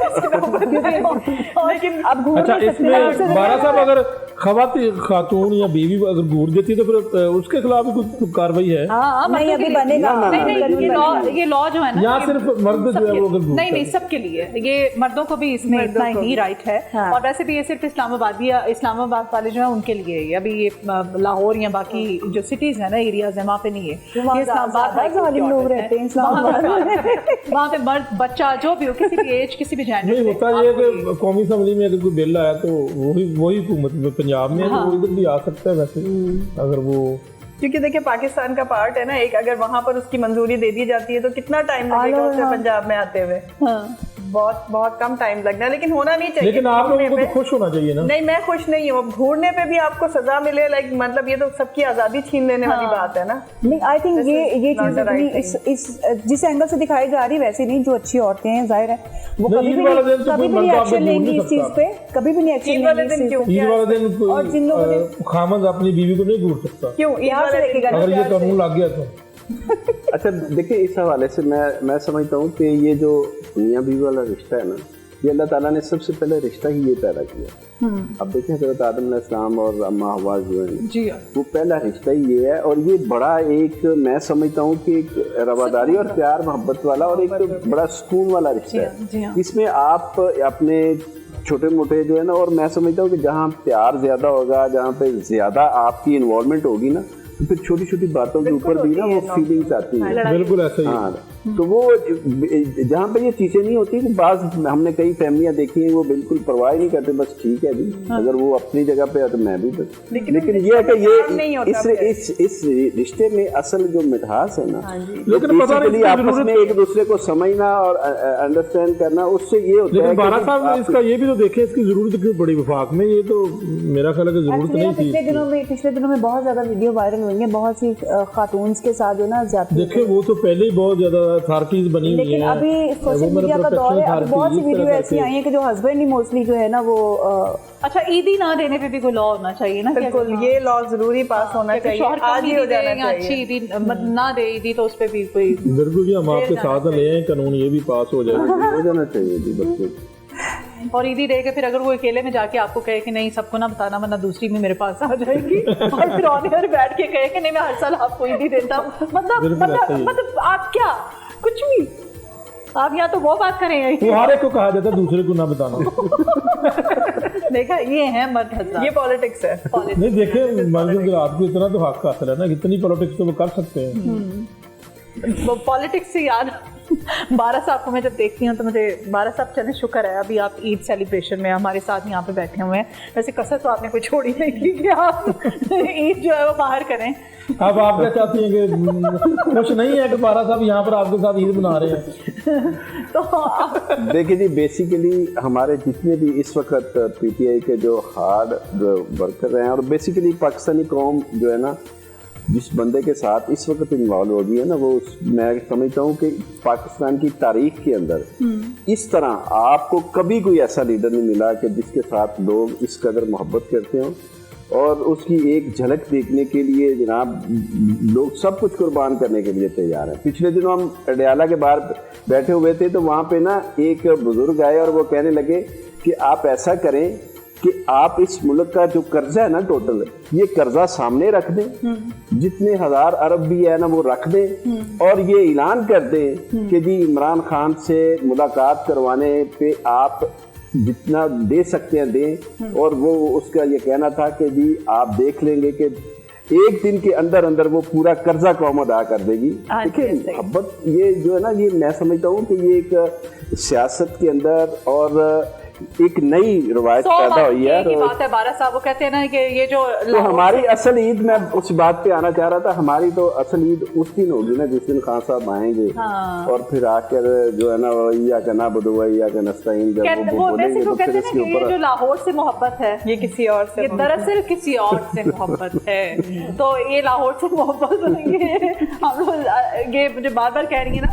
लेकिन अब घूर अच्छा, नहीं सकते ना, इसमें बारा साहब अगर खातून या बीवी अगर घूर देती है तो फिर उसके खिलाफ भी कुछ कार्रवाई है? नहीं अभी बनेगा। नहीं ये लॉ जो है ना, या सिर्फ मर्द जो है वो अगर घूरता है? नहीं सबके लिए, ये मर्दों को भी इसमें इतना ही राइट है। और वैसे भी ये सिर्फ इस्लामाबाद वाले जो है उनके लिए है। अभी ये लाहौर या बाकी जो सिटीज है ना, एरियाज है, वहाँ पे नहीं है। ये इस्लामाबाद लोग रहते हैं इस्लामाबाद में, वहाँ पे मर्द बच्चा जो भी हो, किसी भी एज किसी भी जेंडर नहीं होता ये कि कौमी असम्बली में अगर कोई बिल आया तो वही हुकूमत में पंजाब में वो इधर भी आ सकता है वैसे, अगर वो, क्योंकि देखिए पाकिस्तान का पार्ट है ना एक, अगर वहाँ पर उसकी मंजूरी दे दी जाती है तो कितना टाइम लगेगा उसे पंजाब में आते हुए? बहुत कम टाइम लगना है, लेकिन होना नहीं चाहिए। लेकिन आप लोगों को तो खुश होना चाहिए ना। नहीं मैं खुश नहीं हूँ, घूरने पे भी आपको सजा मिले, लाइक मतलब ये तो सबकी आजादी छीन लेने वाली बात है ना। नहीं आई थिंक ये चीज अपनी इस जिस एंगल से दिखाई जा रही वैसे नहीं, जो अच्छी औरतें हैं जाहिर है वो कभी भी नहीं एक्शन लेंगी इस चीज पे, कभी भी नहीं एक्शन लेंगी। ईद वाले दिन खामद अपनी बीवी को नहीं घूर सकता, क्यों? अगर ये कानून लग गया तो। अच्छा देखिए, इस हवाले से मैं समझता हूँ कि ये जो मियां बीवी वाला रिश्ता है ना, ये अल्लाह ताला ने सबसे पहले रिश्ता ही ये पैदा किया। अब देखें हज़रत आदम अलैहिस्सलाम और अम्मा हव्वा जो है वो पहला रिश्ता ही ये है, और ये बड़ा एक मैं समझता हूँ कि एक रवादारी और प्यार मोहब्बत वाला और एक बड़ा सुकून वाला रिश्ता है। इसमें आप अपने छोटे मोटे जो है ना, और मैं समझता हूँ कि जहाँ प्यार ज्यादा होगा, जहाँ पे ज्यादा आपकी इन्वॉल्वमेंट होगी ना, तो फिर छोटी छोटी बातों के ऊपर भी ना वो फीलिंग्स आती हैं। बिल्कुल ऐसा ही। हाँ, तो वो जहाँ पे ये चीजें नहीं होती, बाज हमने कई फैमिलियां देखी हैं वो बिल्कुल परवाह नहीं करते, बस ठीक है जी, अगर वो अपनी जगह पे है तो मैं भी बस। लेकिन ये है कि ये इस रिश्ते में असल जो मिठास है ना, लेकिन बेसिकली आपस में एक दूसरे को समझना और अंडरस्टैंड करना, उससे ये होता है। बारा साहब इसका ये भी तो देखे, इसकी जरूरत क्यों पड़ी वफाक में? ये तो मेरा ख्याल है कि जरूरत नहीं थी। पिछले दिनों में बहुत ज्यादा वीडियो वायरल हुई है, बहुत सी खातून के साथ जो ना ज्यादा, देखिए वो तो पहले ही बहुत ज्यादा अथॉरिटीज बनी हुई हैं, लेकिन अभी सोशल मीडिया का दौर है, अभी बहुत सी वीडियो ऐसी आई है कि जो हस्बैंड ही मोस्टली जो है ना वो अच्छा ईदी ना देने पे भी कोई लॉ होना चाहिए ना। बिल्कुल, ये लॉ जरूरी पास होना चाहिए, आज ही हो जाना चाहिए। अच्छी ईदी ना दे ईदी तो उस पे भी कोई, बिल्कुल जी, हम आपके साथ ले आए, कानून ये भी पास हो जाना चाहिए जी बच्चे। और ईदी दे के फिर अगर वो अकेले में जाके आपको कहे कि नहीं सबको ना बताना वरना दूसरी भी मेरे पास आ जाएगी, और फिर ऑनर बैठ के कहे कि नहीं मैं हर साल आपको ईदी देता हूँ, मतलब आप क्या कुछ भी, आप यहाँ तो वो बात करें, तुम्हारे को कहा जाता है दूसरे को ना बताना। देखा ये है मर्द हज़ार, ये पॉलिटिक्स है। नहीं देखे मर्द आपको इतना तो हक हासिल है ना, इतनी पॉलिटिक्स तो वो कर सकते हैं। पॉलिटिक्स से याद बारा साहब को मैं जब देखती हूँ तो मुझे बारा साहब चले शुक्र है अभी आप ईद सेलिब्रेशन में हमारे साथ यहाँ पे बैठे हुए हैं, वैसे कसर तो आपने कोई छोड़ी नहीं की कि आप ईद जो है वो बाहर करें। अब आप क्या चाहती हैं कि कुछ नहीं है कि बारा साहब यहाँ पर आपके साथ ईद मना रहे हैं? तो देखिए जी, बेसिकली हमारे जितने भी इस वक्त पीटीआई के जो हार्ड वर्कर हैं, और बेसिकली पाकिस्तानी कौम जो है ना, जिस बंदे के साथ इस वक्त इन्वॉल्व हो गई है ना, वो मैं समझता हूँ कि पाकिस्तान की तारीख के अंदर इस तरह आपको कभी कोई ऐसा लीडर नहीं मिला कि जिसके साथ लोग इस कदर मोहब्बत करते हों, और उसकी एक झलक देखने के लिए जनाब लोग सब कुछ कुर्बान करने के लिए तैयार हैं। पिछले दिनों हम अडयाला के बाहर बैठे हुए थे, तो वहाँ पे ना एक बुजुर्ग आए और वो कहने लगे कि आप ऐसा करें कि आप इस मुल्क का जो कर्जा है ना टोटल, ये कर्जा सामने रख दें, जितने हजार अरब भी है ना वो रख दें, और ये ऐलान कर दें कि जी इमरान खान से मुलाकात करवाने पे आप जितना दे सकते हैं दें, और वो उसका ये कहना था कि जी आप देख लेंगे कि एक दिन के अंदर अंदर वो पूरा कर्जा कौम अदा कर देगी। देखिए मोहब्बत ये जो है ना, ये मैं समझता हूँ कि ये एक सियासत के अंदर और एक नई रवायत पैदा हुई है। की बात है बारा साहब, वो कहते हैं ना कि ये जो तो हमारी असल ईद, मैं उस बात पे आना चाह रहा था, हमारी तो असल ईद उस दिन होगी ना जिस दिन खान साहब आएंगे। हाँ। और फिर आकर जो है ना या का ना बुदुआ या का नस्ताइन, जब वो बोलेंगे तो फिर इसके ये जो लाहौर से मोहब्बत है, ये किसी और से ये दरअसल किसी और से मोहब्बत है। तो ये लाहौर से मोहब्बत ये हम लोग ये मुझे बार बार कह रही है ना,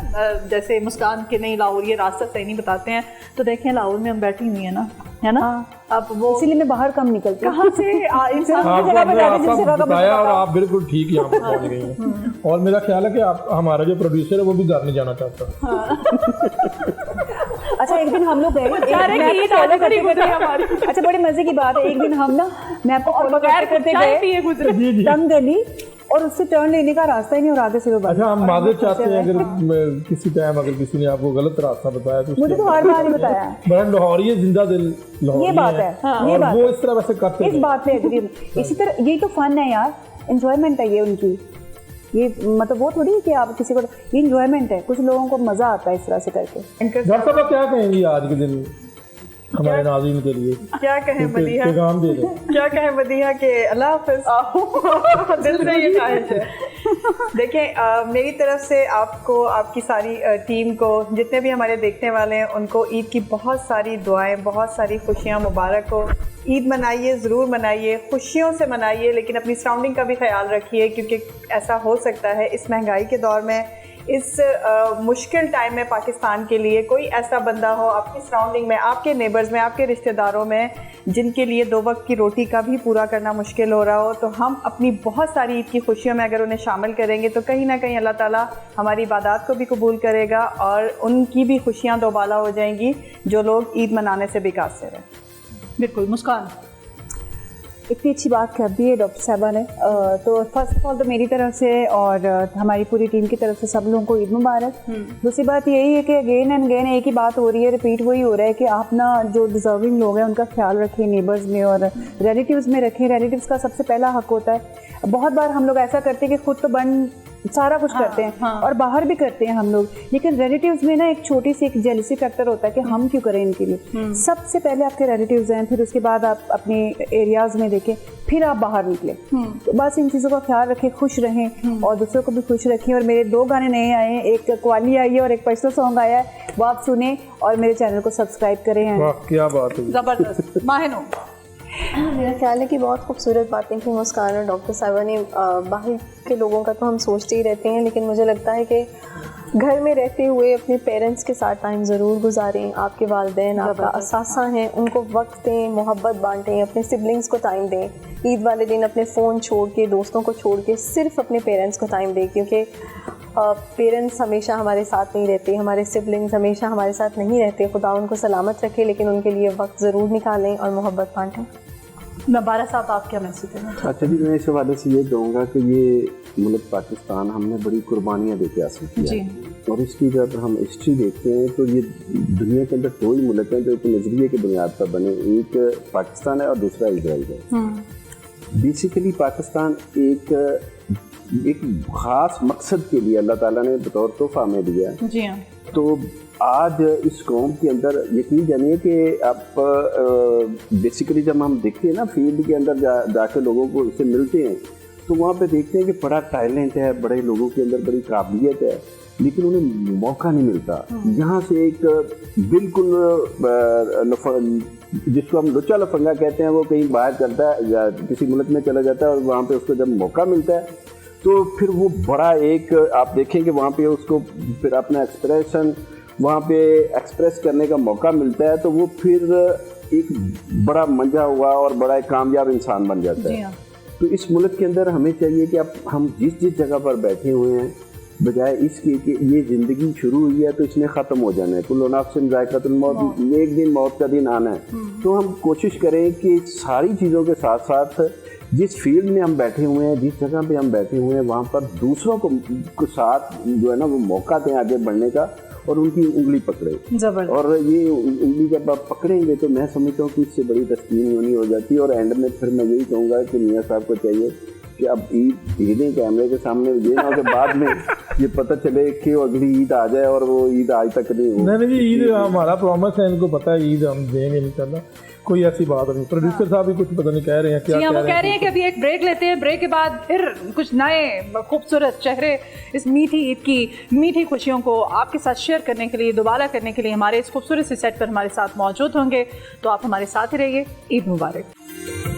जैसे मुस्कान के नहीं लाहौर ये रास्ता सही नहीं बताते हैं, तो देखें लाहौर में हम बैठी हुई है ना, है ना। अब वो इसीलिए मैं बाहर कम निकलती हूँ। कहाँ से इंसान आपको अपने रास्ता बताया और आप बिल्कुल ठीक यहाँ पर पहुँच गई हैं। और मेरा ख्याल है कि आप, हमारा जो प्रोड्यूसर है वो भी घर नहीं जाना चाहता। अच्छा, एक दिन हम लोग गए, अच्छा बड़े मजे की बात है, एक दिन हम ना, मैं आपको फॉलो करते गए तंग गली, और उससे टर्न लेने का रास्ता ही नहीं और आगे से वो बात। अच्छा, हम माजरत चाहते हैं अगर किसी टाइम अगर किसी ने आपको गलत रास्ता बताया तो मुझे तो हर बार ही बताया। बड़ा लाहौरी है, जिंदा दिल लाहौरी ये बात है, ये बात वो इस तरह वैसे करते हैं। इस बात पे एग्री। इसी तरह ये तो फन है यार, एंजॉयमेंट है ये उनकी, ये मतलब वो थोड़ी है कि आप किसी को, ये एंजॉयमेंट है, कुछ लोगों को मजा आता है इस तरह से करके। डॉक्टर साहब आप क्या कहेंगे आज के दिन हमारे नाज़रीन के लिए? क्या कहें मदीहा, पैगाम दे दें। क्या कहें मदीहा के अल्लाह हाफ़िज़। दिल से ये ख्वाहिश है। देखें, मेरी तरफ से आपको, आपकी सारी टीम को, जितने भी हमारे देखने वाले हैं उनको ईद की बहुत सारी दुआएं, बहुत सारी खुशियां मुबारक हो। ईद मनाइए, ज़रूर मनाइए, खुशियों से मनाइए, लेकिन अपनी सराउंडिंग का भी ख्याल रखिए, क्योंकि ऐसा हो सकता है इस महंगाई के दौर में, इस मुश्किल टाइम में पाकिस्तान के लिए कोई ऐसा बंदा हो आपकी सराउंडिंग में, आपके नेबर्स में, आपके रिश्तेदारों में, जिनके लिए 2 वक्त की रोटी का भी पूरा करना मुश्किल हो रहा हो। तो हम अपनी बहुत सारी ईद की खुशियों में अगर उन्हें शामिल करेंगे तो कहीं ना कहीं अल्लाह ताला हमारी इबादत को भी कबूल करेगा और उनकी भी खुशियाँ दोबाला हो जाएंगी जो लोग ईद मनाने से बेकासिर हैं। बिल्कुल। मुस्कान, इतनी अच्छी बात कर दी है डॉक्टर साहबा ने। तो फर्स्ट ऑफ ऑल तो मेरी तरफ से और हमारी पूरी टीम की तरफ से सब लोगों को ईद मुबारक। दूसरी बात यही है कि अगेन एंड अगेन एक ही बात हो रही है, रिपीट वही हो रहा है कि आप ना जो डिजर्विंग लोग हैं उनका ख्याल रखें, नेबर्स में और रिलेटिव्स में रखें। रिलेटिव्स का सबसे पहला हक होता है। बहुत बार हम लोग ऐसा करते हैं कि खुद तो बन सारा कुछ करते हैं और बाहर भी करते हैं हम लोग, लेकिन रिलेटिव्स में ना एक छोटी सी एक जेलसी फैक्टर होता है कि हम क्यों करें इनके लिए। सबसे पहले आपके रिलेटिव्स हैं, फिर उसके बाद आप अपने एरियाज में देखें, फिर आप बाहर निकले। तो बस इन चीज़ों का ख्याल रखें, खुश रहें और दूसरों को भी खुश रखें। और मेरे 2 गाने नए आए हैं, एक कवाली आई है और एक पर्सनल सॉन्ग आया है, वो आप सुने और मेरे चैनल को सब्सक्राइब करें। वाह क्या बात है, जबरदस्त। माहिनो, मेरा ख्याल है कि बहुत खूबसूरत बातें की मुस्कान और डॉक्टर साहबा ने। बाहर के लोगों का तो हम सोचते ही रहते हैं, लेकिन मुझे लगता है कि घर में रहते हुए अपने पेरेंट्स के साथ टाइम ज़रूर गुजारें। आपके वालिदैन आपका असासा हैं, उनको वक्त दें, मोहब्बत बांटें, अपने सिबलिंग्स को टाइम दें। ईद वाले दिन अपने फ़ोन छोड़ के, दोस्तों को छोड़ के सिर्फ अपने पेरेंट्स को टाइम दें, क्योंकि पेरेंट्स हमेशा हमारे साथ नहीं रहते, हमारे सिबलिंग्स हमेशा हमारे साथ नहीं रहते। खुदा उनको सलामत रखे, लेकिन उनके लिए वक्त ज़रूर निकालें और मोहब्बत बांटें। बारा साहब आप क्या मैसेज देना चाहते हैं? अच्छा जी, मैं इस हवाले से ये कहूँगा कि ये मुल्क पाकिस्तान हमने बड़ी कुर्बानियाँ देके हासिल किया है। और इसकी जब हम हिस्ट्री देखते हैं तो ये दुनिया के अंदर 2 ही मुल्क हैं जो एक नज़रिए के बुनियाद पर बने, एक पाकिस्तान है और दूसरा इजराइल है। बेसिकली पाकिस्तान एक ख़ास मकसद के लिए अल्लाह ताला ने बतौर तोहफा में दिया है। जी हाँ। तो आज इस कौम के अंदर यकीन जानिए कि आप बेसिकली जब हम देखते हैं ना फील्ड के अंदर जाके लोगों को इससे मिलते हैं तो वहाँ पे देखते हैं कि बड़ा टैलेंट है, बड़े लोगों के अंदर बड़ी काबिलियत है, लेकिन उन्हें मौका नहीं मिलता। यहाँ से एक बिल्कुल जिसको हम लुच्चा लफंगा कहते हैं, वो कहीं बाहर चलता है या किसी मुल्क में चला जाता है और वहाँ पे उसको जब मौका मिलता है तो फिर वो बड़ा एक आप देखेंगे वहाँ पे उसको फिर अपना एक्सप्रेशन वहाँ पे एक्सप्रेस करने का मौका मिलता है, तो वो फिर एक बड़ा मंजा हुआ और बड़ा एक कामयाब इंसान बन जाता है। तो इस मुल्क के अंदर हमें चाहिए कि अब हम जिस जगह पर बैठे हुए हैं, बजाय इसके कि ये ज़िंदगी शुरू हुई है तो इसने ख़त्म हो जाना है, कुल्लु नफ्सिन ज़ायक़ातुल मौत, एक दिन मौत का दिन आना है। तो हम कोशिश करें कि सारी चीज़ों के साथ साथ जिस फील्ड में हम बैठे हुए हैं, जिस जगह पे हम बैठे हुए हैं, वहाँ पर दूसरों को साथ जो है ना वो मौका दें आगे बढ़ने का और उनकी उंगली पकड़े। और ये उंगली जब आप पकड़ेंगे तो मैं समझता हूँ कि इससे बड़ी तस्कीन होनी हो जाती है। और एंड में फिर मैं यही कहूँगा कि मियाँ साहब को चाहिए कि अब ईदें कैमरे के सामने ये ना हो कि बाद में ये पता चले कि अगली ईद आ जाए और वो ईद आज तक नहीं हो। नहीं जी, ईद हमारा प्रॉमिस है, इनको पता है ईद हम देंगे इंशाल्लाह, कोई ऐसी बात नहीं। प्रोड्यूसर साहब भी कुछ पता नहीं कह रहे हैं क्या जी, कह वो कह रहे हैं कि अभी एक ब्रेक लेते हैं, ब्रेक के बाद फिर कुछ नए खूबसूरत चेहरे इस मीठी ईद की मीठी खुशियों को आपके साथ शेयर करने के लिए, दोबारा करने के लिए हमारे इस खूबसूरत से सेट पर हमारे साथ मौजूद होंगे। तो आप हमारे साथ ही रहिए। ईद मुबारक।